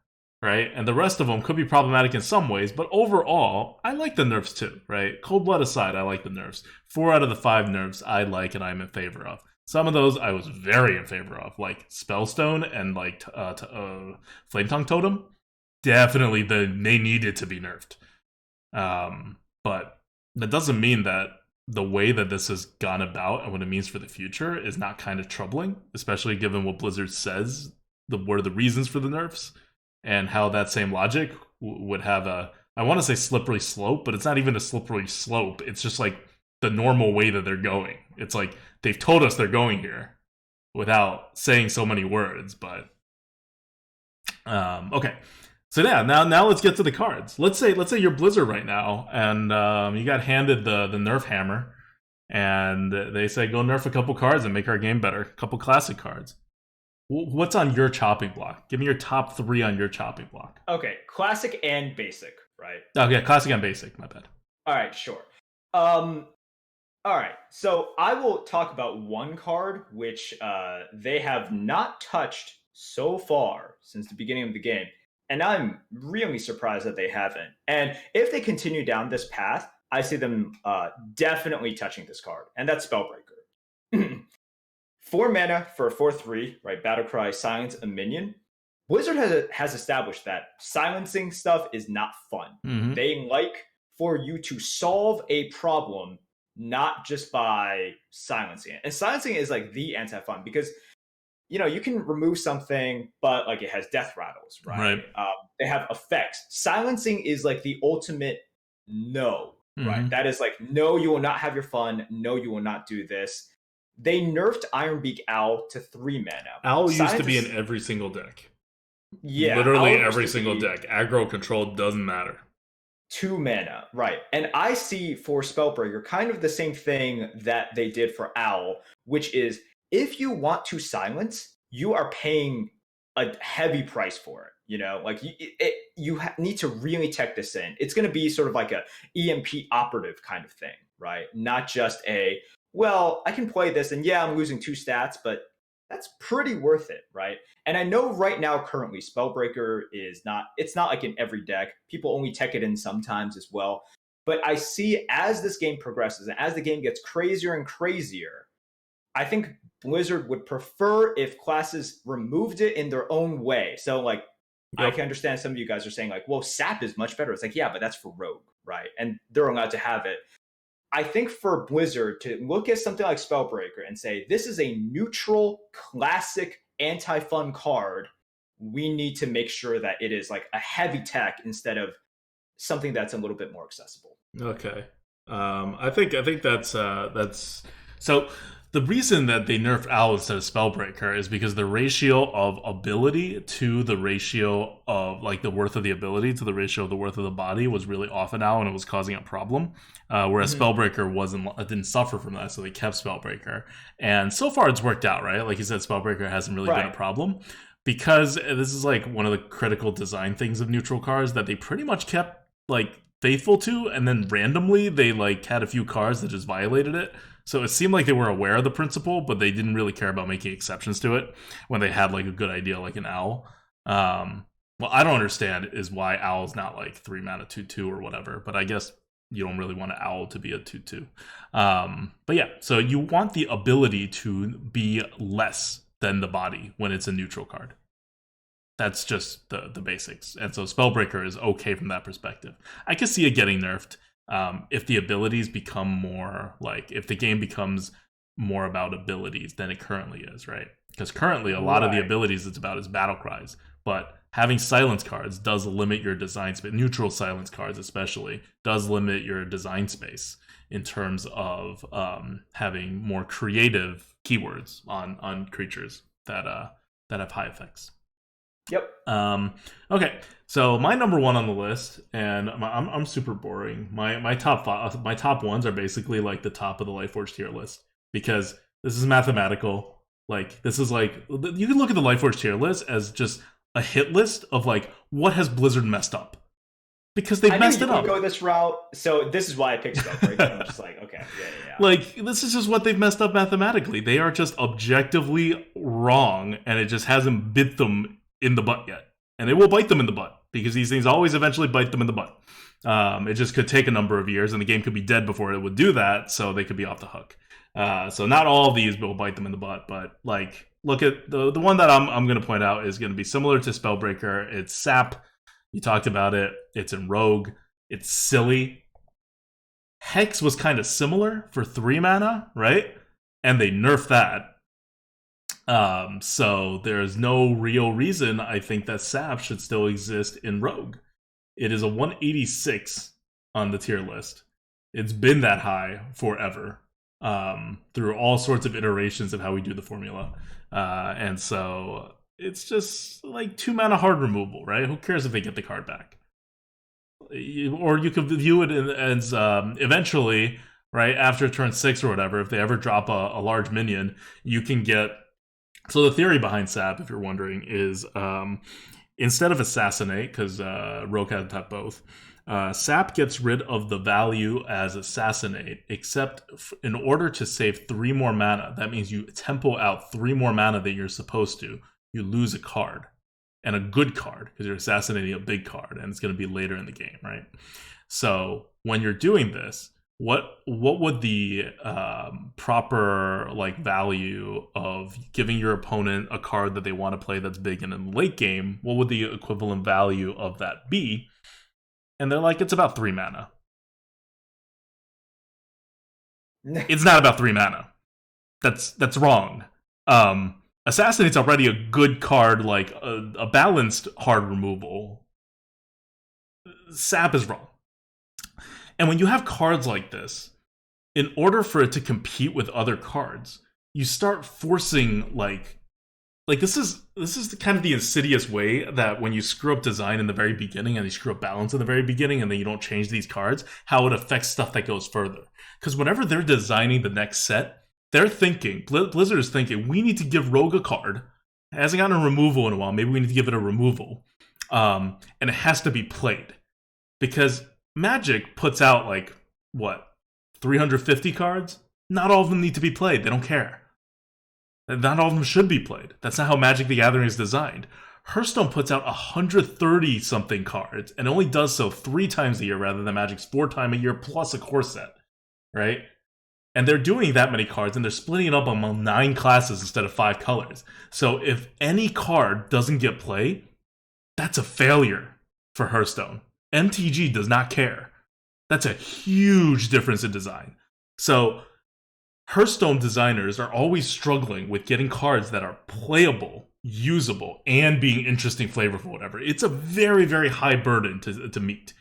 right? And the rest of them could be problematic in some ways, but overall, I like the nerfs too, right? Cold Blood aside, I like the nerfs. 4 out of the 5 nerfs I like and I'm in favor of. Some of those I was very in favor of, like Spellstone and like Flametongue Totem. Definitely they needed to be nerfed. But that doesn't mean that the way that this has gone about and what it means for the future is not kind of troubling, especially given what Blizzard says, what are the reasons for the nerfs, and how that same logic would have I want to say slippery slope, but it's not even a slippery slope. It's just like the normal way that they're going. It's like they've told us they're going here without saying so many words, but okay. So yeah, now let's get to the cards. Let's say you're Blizzard right now, and you got handed the Nerf hammer, and they say go nerf a couple cards and make our game better. A couple classic cards. What's on your chopping block? Give me your top 3 on your chopping block. Okay, classic and basic, right? Okay, classic and basic. My bad. All right, sure. All right, so I will talk about one card which they have not touched so far since the beginning of the game. And I'm really surprised that they haven't. And if they continue down this path, I see them definitely touching this card. And that's Spellbreaker. 4 mana for a 4/3, right? Battlecry, silence a minion. Blizzard has established that silencing stuff is not fun. Mm-hmm. They like for you to solve a problem, not just by silencing it. And silencing is like the anti-fun, because you can remove something, but like it has death rattles, right? They have effects. Silencing is like the ultimate no, right? That is like, no, you will not have your fun. No, you will not do this. They nerfed Ironbeak Owl to 3 mana. Owl used to be in every single deck. Yeah. Literally every single deck. Aggro control doesn't matter. 2 mana, right. And I see for Spellbreaker kind of the same thing that they did for Owl, which is, if you want to silence, you are paying a heavy price for it. Like you need to really tech this in. It's going to be sort of like a EMP operative kind of thing, right? Not just I can play this and I'm losing 2 stats, but that's pretty worth it, right? And I know right now, currently, Spellbreaker it's not like in every deck. People only tech it in sometimes as well. But I see as this game progresses and as the game gets crazier and crazier, I think Blizzard would prefer if classes removed it in their own way. So like I can understand some of you guys are saying like, well, sap is much better. It's like, yeah, but that's for rogue, right? And they're allowed to have it. I think for Blizzard to look at something like Spellbreaker and say, this is a neutral, classic, anti-fun card, we need to make sure that it is like a heavy tech instead of something that's a little bit more accessible. Okay. I think that's so. The reason that they nerfed Owl instead of Spellbreaker is because the ratio of ability to the ratio of like the worth of the ability to the ratio of the worth of the body was really off in Owl, and it was causing a problem. Whereas Spellbreaker didn't suffer from that, so they kept Spellbreaker, and so far it's worked out, right? Like you said, Spellbreaker hasn't really been a problem because this is like one of the critical design things of neutral cards that they pretty much kept like faithful to, and then randomly they like had a few cards that just violated it. So it seemed like they were aware of the principle, but they didn't really care about making exceptions to it when they had like a good idea like an Owl. Well, I don't understand is why Owl's not like 3 mana 2/2 or whatever, but I guess you don't really want an Owl to be a 2/2. But yeah, so you want the ability to be less than the body when it's a neutral card. That's just the basics. And so Spellbreaker is okay from that perspective. I can see it getting nerfed if the abilities become more like, if the game becomes more about abilities than it currently is, right? Because currently a lot of the abilities it's about is battle cries. But having silence cards does limit your design space. Neutral silence cards especially does limit your design space in terms of having more creative keywords on creatures that have high effects. Yep. Okay, so my number one on the list, and I'm super boring. My top ones are basically like the top of the Lightforge tier list because this is mathematical. Like this is like you can look at the Lightforge tier list as just a hit list of like what has Blizzard messed up because they've messed it up. Go this route, so this is why I picked Spellbreaker. I'm just like, okay, yeah. Like this is just what they've messed up mathematically. They are just objectively wrong, and it just hasn't bit them in the butt yet, and it will bite them in the butt because these things always eventually bite them in the butt. It just could take a number of years, and the game could be dead before it would do that, so they could be off the hook. So not all of these will bite them in the butt, but like look at the one that I'm going to point out is going to be similar to Spellbreaker. It's Sap. You talked about it. It's in Rogue. It's silly. Hex was kind of similar for 3 mana, right? And they nerfed that. So there's no real reason I think that Sap should still exist in Rogue. It is a 186 on the tier list. It's been that high forever, through all sorts of iterations of how we do the formula. And so it's just like 2 mana hard removal, right? Who cares if they get the card back? Or you could view it as eventually, right, after turn 6 or whatever, if they ever drop a large minion, you can get... So the theory behind Sap, if you're wondering, is instead of Assassinate, because Rogue has that both, Sap gets rid of the value as Assassinate, except in order to save 3 more mana, that means you tempo out 3 more mana than you're supposed to, you lose a card. And a good card, because you're assassinating a big card, and it's going to be later in the game, right? So when you're doing this, what would the proper like value of giving your opponent a card that they want to play that's big and in the late game, what would the equivalent value of that be? And they're like, it's about 3 mana. It's not about 3 mana. That's wrong. Assassinate's already a good card, like a balanced hard removal. Sap is wrong. And when you have cards like this, in order for it to compete with other cards, you start forcing like this is kind of the insidious way that when you screw up design in the very beginning and you screw up balance in the very beginning and then you don't change these cards, how it affects stuff that goes further. Because whenever they're designing the next set, they're thinking, Blizzard is thinking, we need to give Rogue a card. It hasn't gotten a removal in a while. Maybe we need to give it a removal. And it has to be played. Because Magic puts out, like, what, 350 cards? Not all of them need to be played. They don't care. Not all of them should be played. That's not how Magic the Gathering is designed. Hearthstone puts out 130-something cards, and only does so 3 times a year rather than Magic's 4 times a year plus a core set, right? And they're doing that many cards, and they're splitting it up among 9 classes instead of 5 colors. So if any card doesn't get play, That's a failure for Hearthstone. MTG does not care. That's a huge difference in design. So Hearthstone designers are always struggling with getting cards that are playable, usable, and being interesting, flavorful, whatever. It's a very, very high burden to meet.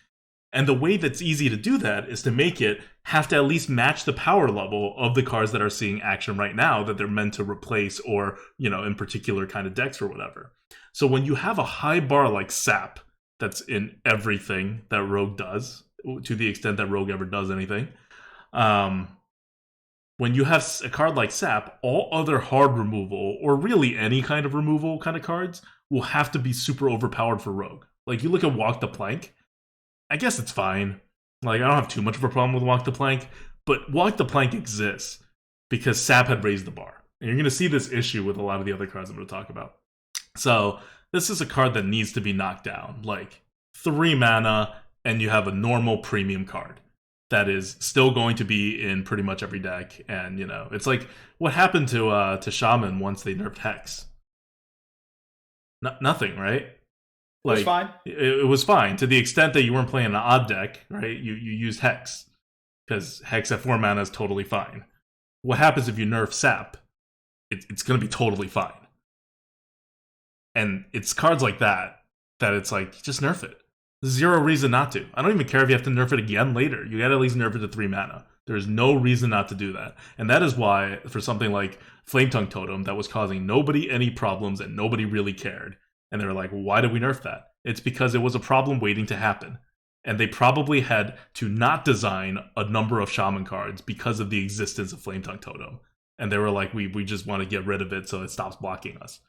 And the way that's easy to do that is to make it have to at least match the power level of the cards that are seeing action right now that they're meant to replace, or, you know, in particular kind of decks or whatever. So when you have a high bar like Sap that's in everything that Rogue does, to the extent that Rogue ever does anything, when you have a card like Sap, all other hard removal, or really any kind of removal kind of cards, will have to be super overpowered for Rogue. Like, you look at Walk the Plank, I guess it's fine. Like, I don't have too much of a problem with Walk the Plank, but Walk the Plank exists because Sap had raised the bar. And you're going to see this issue with a lot of the other cards I'm going to talk about. So, this is a card that needs to be knocked down. Like, 3 mana, and you have a normal premium card that is still going to be in pretty much every deck. And, you know, it's like what happened to Shaman once they nerfed Hex. Nothing, right? It was fine. It was fine to the extent that you weren't playing an odd deck, right? You used Hex, because Hex at 4 mana is totally fine. What happens if you nerf Sap? It's going to be totally fine. And it's cards like that it's like, just nerf it. There's zero reason not to. I don't even care if you have to nerf it again later. You gotta at least nerf it to 3 mana. There's no reason not to do that. And that is why, for something like Flametongue Totem, that was causing nobody any problems and nobody really cared. And they were like, why did we nerf that? It's because it was a problem waiting to happen. And they probably had to not design a number of Shaman cards because of the existence of Flametongue Totem. And they were like, we just want to get rid of it so it stops blocking us.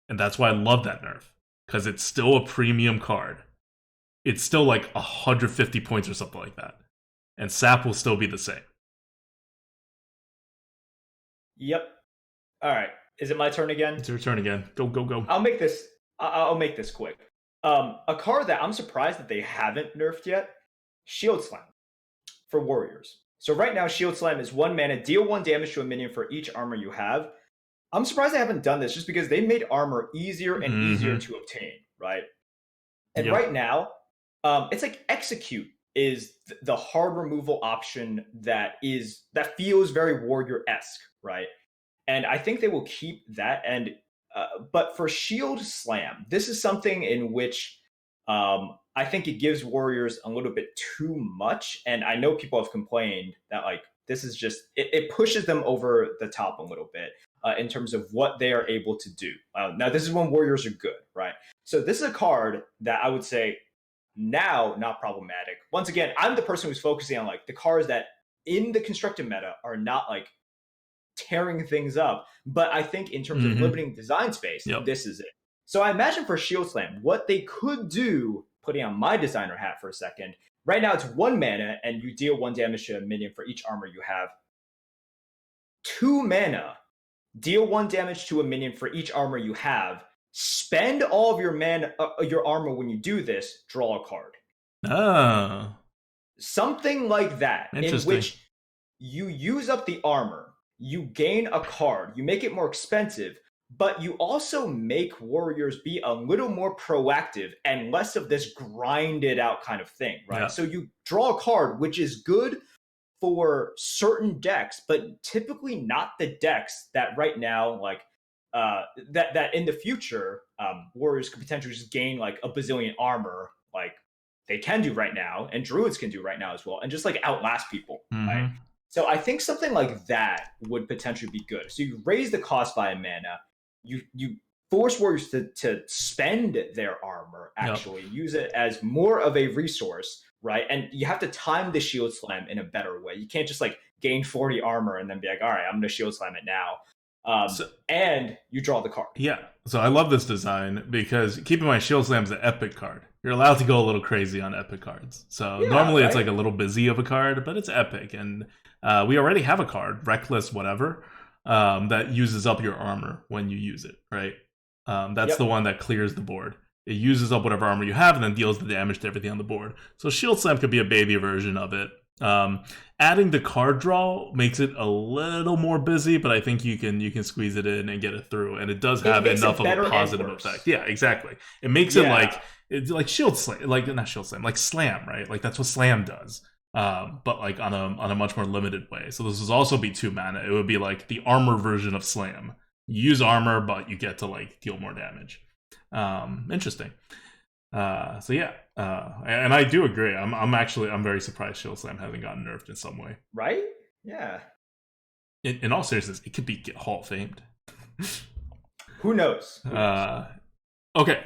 And that's why I love that nerf. Because it's still a premium card. It's still like 150 points or something like that. And Sap will still be the same. Yep. All right. Is it my turn again? It's your turn again. Go. I'll make this quick. A card that I'm surprised that they haven't nerfed yet, Shield Slam for Warriors. So right now, Shield Slam is 1 mana, deal 1 damage to a minion for each armor you have. I'm surprised they haven't done this just because they made armor easier and easier to obtain, right? And right now, it's like Execute is the hard removal option that feels very Warrior-esque, right? And I think they will keep that. And but for Shield Slam, this is something in which I think it gives Warriors a little bit too much. And I know people have complained that like this is just it pushes them over the top a little bit in terms of what they are able to do. Now, this is when Warriors are good, right? So this is a card that I would say now not problematic. Once again, I'm the person who's focusing on like the cards that in the constructed meta are not like tearing things up, but I think in terms of limiting design space, this is it. So I imagine for Shield Slam, what they could do, putting on my designer hat for a second, right now it's 1 mana and you deal 1 damage to a minion for each armor you have. 2 mana, deal 1 damage to a minion for each armor you have. Spend all of your mana, your armor when you do this, draw a card. Oh. Something like that, in which you use up the armor, you gain a card, you make it more expensive, but you also make Warriors be a little more proactive and less of this grinded out kind of thing, right? So you draw a card, which is good for certain decks, but typically not the decks that right now, like, that in the future, Warriors could potentially just gain like a bazillion armor, like they can do right now, and Druids can do right now as well, and just like outlast people, right? So I think something like that would potentially be good. So you raise the cost by a mana, you force Warriors to spend their armor, actually use it as more of a resource, right? And you have to time the Shield Slam in a better way. You can't just like gain 40 armor and then be like, all right, I'm going to Shield Slam it now. And you draw the card. Yeah. So I love this design because keep in mind, Shield Slam's an epic card. You're allowed to go a little crazy on epic cards. So normally it's like a little busy of a card, but it's epic. And we already have a card, Reckless whatever, that uses up your armor when you use it, right? That's the one that clears the board. It uses up whatever armor you have and then deals the damage to everything on the board. So Shield Slam could be a baby version of it. Adding the card draw makes it a little more busy, but I think you can squeeze it in and get it through, and it does have enough of a positive effect. Yeah, exactly. It makes it like it's like shield slam, like not shield slam, like slam, right? Like that's what slam does. But like on a much more limited way. So this would also be 2 mana. It would be like the armor version of slam. You use armor, but you get to like deal more damage. Interesting. So yeah, and I do agree. I'm very surprised Shield Slam hasn't gotten nerfed in some way. Right? Yeah. In all seriousness, it could be Hall of Famed. Who knows? Okay.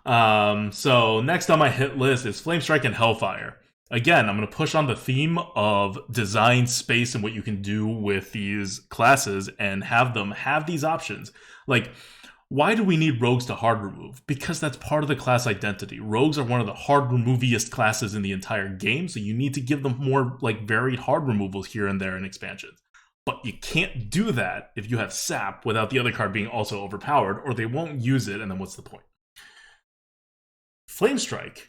So next on my hit list is Flamestrike and Hellfire. Again, I'm going to push on the theme of design space and what you can do with these classes and have them have these options. Like, why do we need rogues to hard remove? Because that's part of the class identity. Rogues are one of the hard removiest classes in the entire game, so you need to give them more like varied hard removals here and there in expansions. But you can't do that if you have Sap without the other card being also overpowered, or they won't use it, and then what's the point? Flamestrike.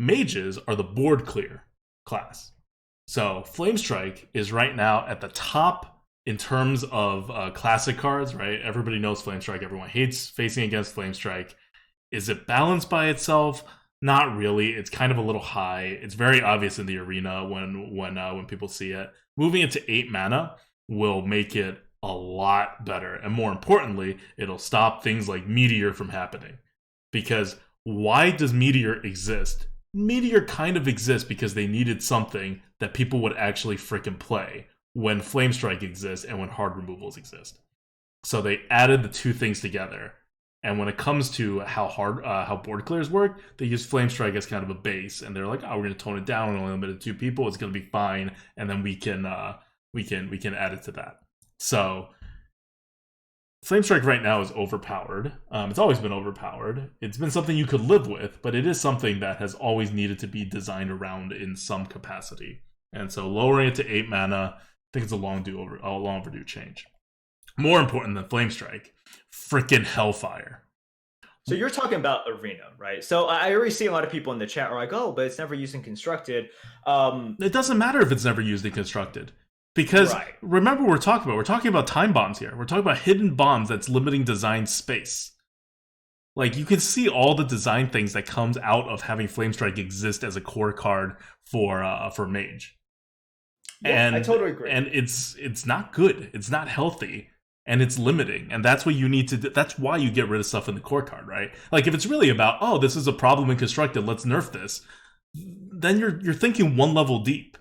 Mages are the board clear class. So Flamestrike is right now at the top in terms of classic cards, right? Everybody knows Flamestrike. Everyone hates facing against Flamestrike. Is it balanced by itself? Not really. It's kind of a little high. It's very obvious in the arena when people see it. Moving it to 8 mana will make it a lot better. And more importantly, it'll stop things like Meteor from happening. Because why does Meteor exist? Meteor kind of exists because they needed something that people would actually frickin' play when Flamestrike exists and when hard removals exist. So they added the two things together. And when it comes to how board clears work, they use Flamestrike as kind of a base, and they're like, "Oh, we're going to tone it down and only limit it to 2 people. It's going to be fine, and then we can add it to that." So Flamestrike right now is overpowered. It's always been overpowered. It's been something you could live with, but it is something that has always needed to be designed around in some capacity. And so lowering it to 8 mana, I think it's a long overdue change. More important than Flamestrike, frickin' Hellfire. So you're talking about arena, right? So I already see a lot of people in the chat are like, "Oh, but it's never used in constructed." It doesn't matter if it's never used in constructed. Because remember what we're talking about time bombs here. We're talking about hidden bombs that's limiting design space. Like, you can see all the design things that comes out of having Flamestrike exist as a core card for Mage. Yeah, and I totally agree. And it's not good. It's not healthy. And it's limiting. And that's what you need to do. That's why you get rid of stuff in the core card, right? Like, if it's really about, oh, this is a problem in constructed, let's nerf this, then you're thinking one level deep.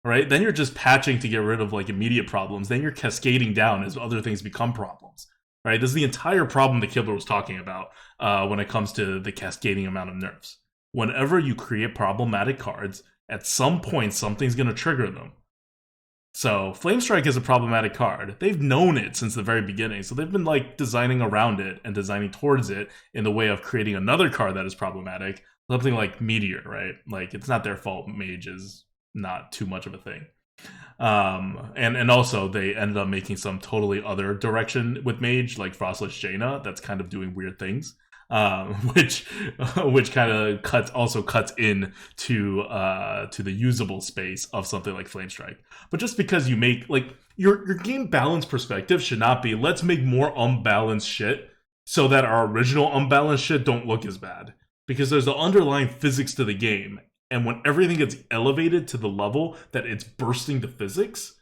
Right? Then you're just patching to get rid of like immediate problems. Then you're cascading down as other things become problems. Right? This is the entire problem that Kibler was talking about when it comes to the cascading amount of nerfs. Whenever you create problematic cards, at some point something's going to trigger them. So Flamestrike is a problematic card. They've known it since the very beginning. So they've been like designing around it and designing towards it in the way of creating another card that is problematic. Something like Meteor, right? Like, it's not their fault Mage is not too much of a thing. And also they ended up making some totally other direction with Mage, like Frostless Jaina, that's kind of doing weird things. Which kind of cuts in to the usable space of something like Flamestrike. But just because you make like your game balance perspective should not be, let's make more unbalanced shit so that our original unbalanced shit don't look as bad. Because there's the underlying physics to the game. And when everything gets elevated to the level that it's bursting the physics,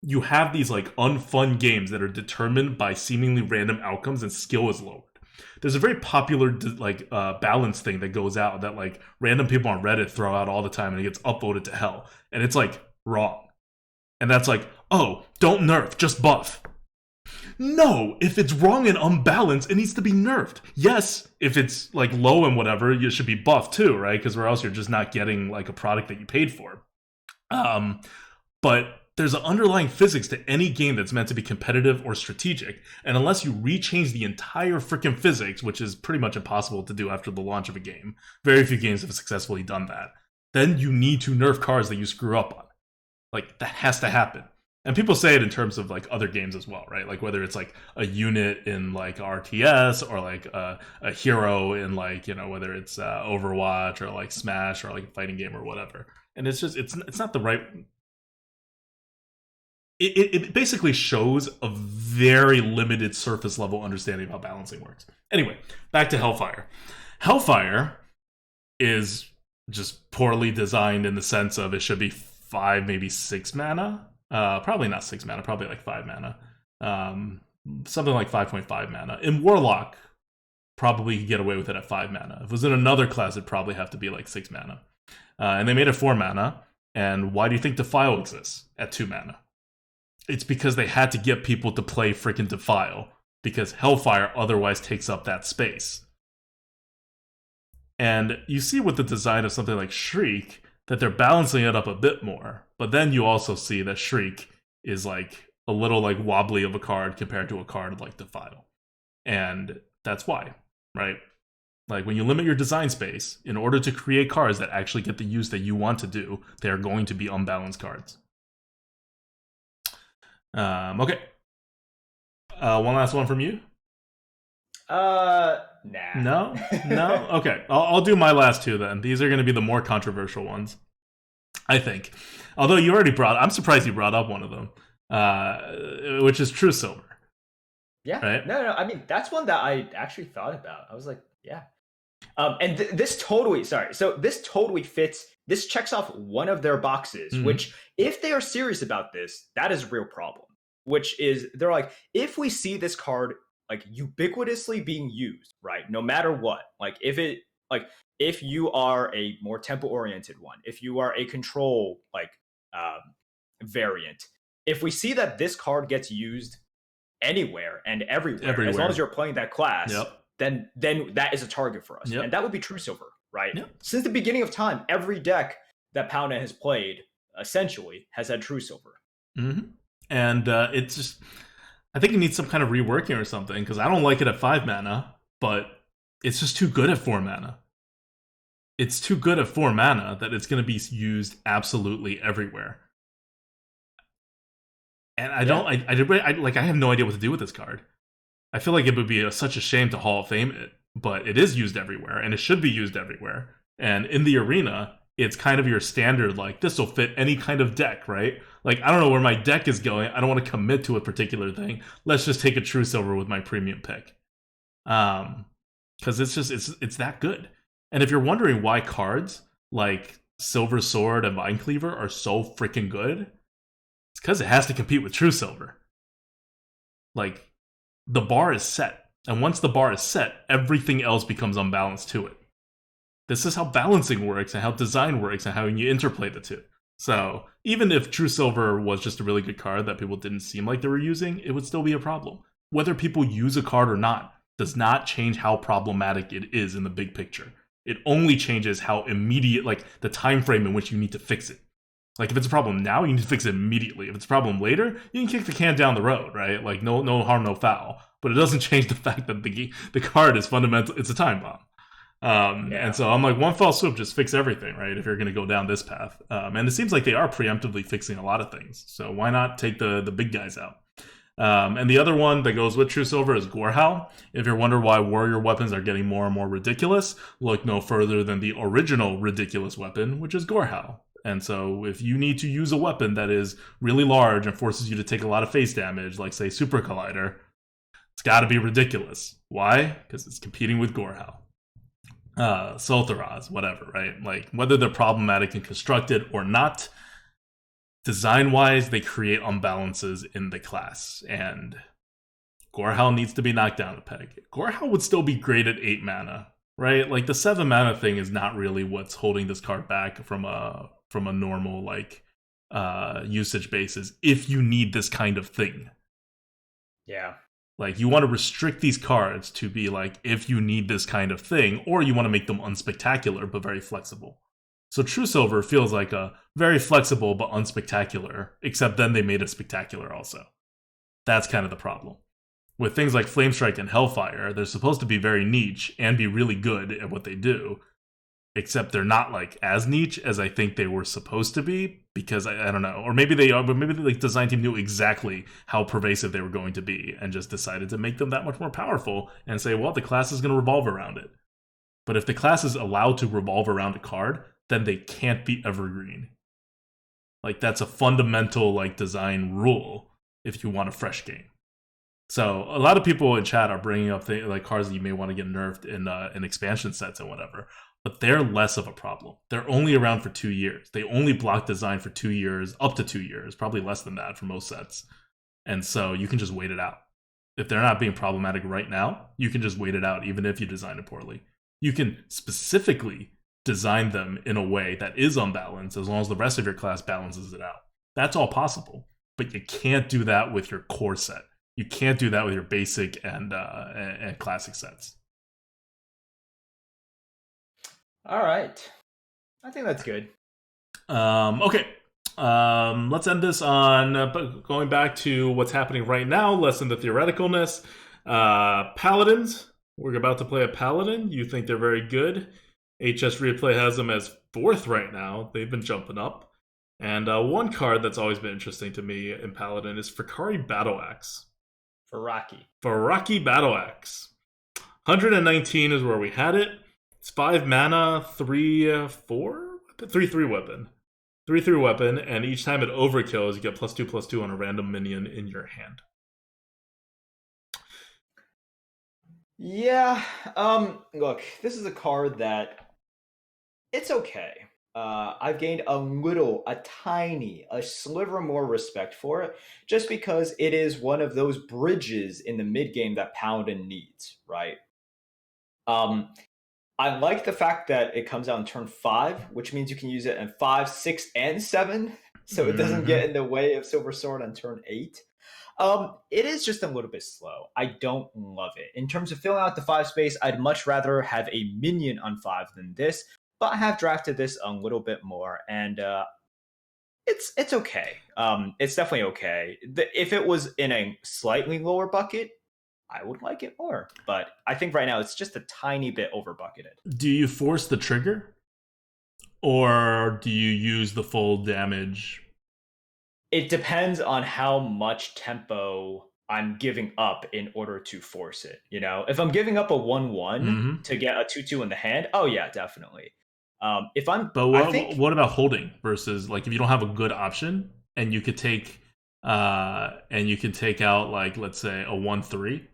you have these like unfun games that are determined by seemingly random outcomes and skill is lowered. There's a very popular balance thing that goes out that like random people on Reddit throw out all the time and it gets upvoted to hell. And it's like wrong. And that's like, oh, don't nerf, just buff. No, if it's wrong and unbalanced, it needs to be nerfed. Yes, if it's like low and whatever, you should be buffed too, right? Because or else you're just not getting like a product that you paid for. But there's an underlying physics to any game that's meant to be competitive or strategic. And unless you rechange the entire freaking physics, which is pretty much impossible to do after the launch of a game, very few games have successfully done that, then you need to nerf cards that you screw up on. Like, that has to happen. And people say it in terms of like other games as well, right? Like whether it's like a unit in like RTS or like a hero in like, you know, whether it's Overwatch or like Smash or like a fighting game or whatever. And it's just it's not the right it basically shows a very limited surface level understanding of how balancing works. Anyway, back to Hellfire. Hellfire is just poorly designed in the sense of it should be 5, maybe 6 mana. Probably not 6 mana, probably like 5 mana. Something like 5.5 mana. In Warlock, probably could get away with it at 5 mana. If it was in another class, it'd probably have to be like 6 mana. And they made it 4 mana. And why do you think Defile exists at 2 mana? It's because they had to get people to play freaking Defile, because Hellfire otherwise takes up that space. And you see with the design of something like Shriek that they're balancing it up a bit more, but then you also see that Shriek is like a little like wobbly of a card compared to a card like Defile. And that's why, right? Like when you limit your design space, in order to create cards that actually get the use that you want to do, they are going to be unbalanced cards. Okay. One last one from you? Nah. No? No? Okay. I'll do my last two then. These are going to be the more controversial ones, I think. Although you already I'm surprised you brought up one of them, which is True Silver. Yeah. Right? No. I mean, that's one that I actually thought about. I was like, yeah. And this totally, so this totally fits, this checks off one of their boxes, which if they are serious about this, that is a real problem, which is they're like, if we see this card like ubiquitously being used, right, no matter what, like if you are a more tempo oriented one, if you are a control like variant, if we see that this card gets used anywhere and everywhere. As long as you're playing that class, then that is a target for us. And that would be True Silver, right? Since the beginning of time, every deck that Paladin has played essentially has had True Silver. And it's just, I think it needs some kind of reworking or something, because I don't like it at 5 mana, but it's just too good at 4 mana. It's too good at 4 mana that it's going to be used absolutely everywhere. And I have no idea what to do with this card. I feel like it would be such a shame to Hall of Fame it, but it is used everywhere, and it should be used everywhere. And in the arena, it's kind of your standard, like, this will fit any kind of deck, right? Like, I don't know where my deck is going. I don't want to commit to a particular thing. Let's just take a True Silver with my premium pick. Because it's that good. And if you're wondering why cards like Silver Sword and Vine Cleaver are so freaking good, it's because it has to compete with True Silver. Like, the bar is set. And once the bar is set, everything else becomes unbalanced to it. This is how balancing works and how design works and how you interplay the two. So even if True Silver was just a really good card that people didn't seem like they were using, it would still be a problem. Whether people use a card or not does not change how problematic it is in the big picture. It only changes how immediate, like the time frame in which you need to fix it. Like if it's a problem now, you need to fix it immediately. If it's a problem later, you can kick the can down the road, right? Like no harm, no foul. But it doesn't change the fact that the card is fundamental. It's a time bomb. And so I'm like, one fell swoop, just fix everything, right? If you're going to go down this path. And it seems like they are preemptively fixing a lot of things. So why not take the big guys out? And the other one that goes with True Silver is Gorehowl. If you're wondering why warrior weapons are getting more and more ridiculous, look no further than the original ridiculous weapon, which is Gorehowl. And so if you need to use a weapon that is really large and forces you to take a lot of face damage, like say Super Collider, it's got to be ridiculous. Why? Because it's competing with Gorehowl. Sultaraz, whatever, right? Like whether they're problematic and constructed or not, design-wise, they create unbalances in the class, and Gorehowl needs to be knocked down a peg. Gorehowl would still be great at 8 mana, right? Like the 7 mana thing is not really what's holding this card back from a normal like usage basis. If you need this kind of thing, like you want to restrict these cards to be like if you need this kind of thing, or you want to make them unspectacular but very flexible. So True Silver feels like a very flexible but unspectacular, except then they made it spectacular also. That's kind of the problem. With things like Flamestrike and Hellfire, they're supposed to be very niche and be really good at what they do, except they're not like as niche as I think they were supposed to be, because I don't know, or maybe they are, but maybe the like, design team knew exactly how pervasive they were going to be and just decided to make them that much more powerful and say, well, the class is going to revolve around it. But if the class is allowed to revolve around a card, then they can't be evergreen. Like that's a fundamental like design rule if you want a fresh game. So a lot of people in chat are bringing up like cards that you may want to get nerfed in expansion sets and whatever, but they're less of a problem. They're only around for 2 years. They only block design for 2 years, up to 2 years, probably less than that for most sets. And so you can just wait it out. If they're not being problematic right now, you can just wait it out, even if you design it poorly. You can specifically design them in a way that is unbalanced as long as the rest of your class balances it out. That's all possible, but you can't do that with your core set. You can't do that with your basic and classic sets. All right. I think that's good. Okay. Let's end this on going back to what's happening right now, less than the theoreticalness. Paladins. We're about to play a Paladin. You think they're very good. HS Replay has them as 4th right now. They've been jumping up. And one card that's always been interesting to me in Paladin is Fakari Battle Axe. Faraki Battle Axe. 119 is where we had it. It's 5 mana, 3/3 weapon. 3/3 weapon, and each time it overkills, you get +2/+2 on a random minion in your hand. Yeah. Look, this is a card that it's okay. I've gained a sliver more respect for it, just because it is one of those bridges in the mid game that Paladin needs, right? I like the fact that it comes out in turn 5, which means you can use it in 5, 6, and 7, so it doesn't get in the way of Silver Sword on turn 8. It is just a little bit slow. I don't love it. In terms of filling out the 5 space, I'd much rather have a minion on 5 than this, but I have drafted this a little bit more, and it's okay. It's definitely okay. If it was in a slightly lower bucket, I would like it more, but I think right now it's just a tiny bit over bucketed. Do you force the trigger, or do you use the full damage? It depends on how much tempo I'm giving up in order to force it. You know, if I'm giving up a 1/1 to get a 2/2 in the hand, oh yeah, definitely. If I'm, but what about holding versus like if you don't have a good option and you could take out like let's say a 1/3,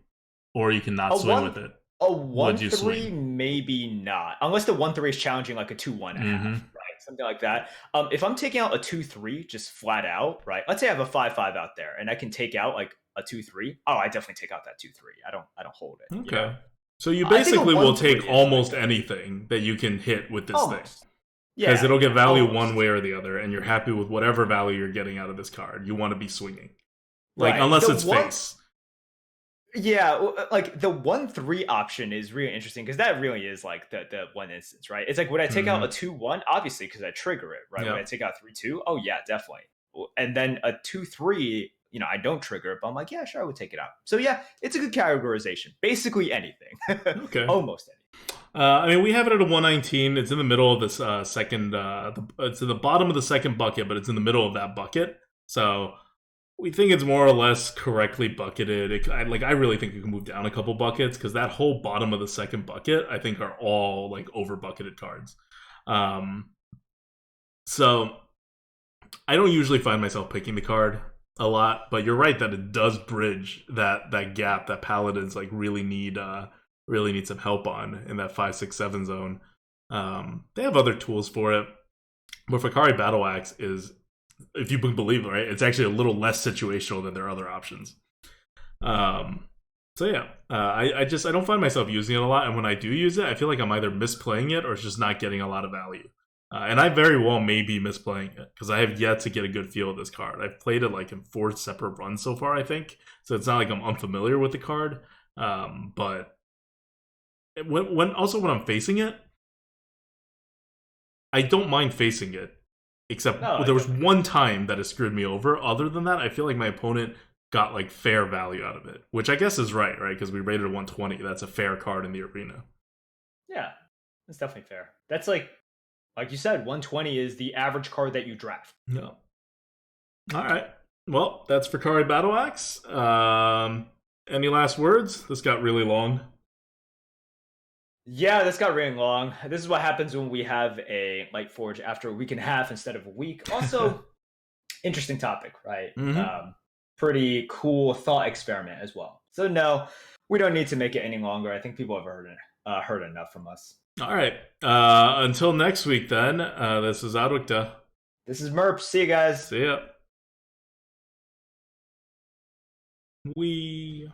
or you can not swing with it. A 1/3 maybe not, unless the 1/3 is challenging like a 2/1 half, right? Something like that. If I'm taking out a 2/3 just flat out, right? Let's say I have a 5/5 out there and I can take out like a 2/3. Oh, I definitely take out that 2/3. I don't hold it. Okay. You know? So you basically will take almost anything that you can hit with this thing. Yeah. Because it'll get value one way or the other, and you're happy with whatever value you're getting out of this card. You want to be swinging. Like, unless it's face. Yeah, like the 1/3 option is really interesting because that really is like the one instance, right? It's like, would I take out a 2/1? Obviously, because I trigger it, right? Would I take out 3/2? Oh yeah, definitely. And then a 2/3, you know, I don't trigger it, but I'm like, yeah, sure, I would take it out. So yeah, it's a good categorization. Basically anything. Okay. Almost anything. I mean, we have it at a 119. It's in the middle of this second. It's in the bottom of the second bucket, but it's in the middle of that bucket. So we think it's more or less correctly bucketed. I really think you can move down a couple buckets because that whole bottom of the second bucket, I think, are all like over bucketed cards. So I don't usually find myself picking the card a lot, but you're right that it does bridge that gap that Paladins like really need some help on in that 5, 6, 7 zone. They have other tools for it, but Fakari Battle Axe is, if you believe it, right, it's actually a little less situational than their other options. So yeah, I don't find myself using it a lot, and when I do use it, I feel like I'm either misplaying it or it's just not getting a lot of value. And I very well may be misplaying it because I have yet to get a good feel of this card. I've played it like in 4 separate runs so far, I think. So it's not like I'm unfamiliar with the card. But when I'm facing it, I don't mind facing it. Except there was one time that it screwed me over. Other than that, I feel like my opponent got like fair value out of it, which I guess is right? Because we rated a 120. That's a fair card in the arena. Yeah, that's definitely fair. That's like you said, 120 is the average card that you draft. No. All right. Well, that's Fakari Battle Axe. Any last words? This got really long. Yeah, this got really long. This is what happens when we have a Lightforge after a week and a half instead of a week. Also, interesting topic, right? Mhm. Pretty cool thought experiment as well. So no, we don't need to make it any longer. I think people have heard enough from us. All right. Until next week, then. This is ADWCTA. This is Merps. See you guys. See ya. We.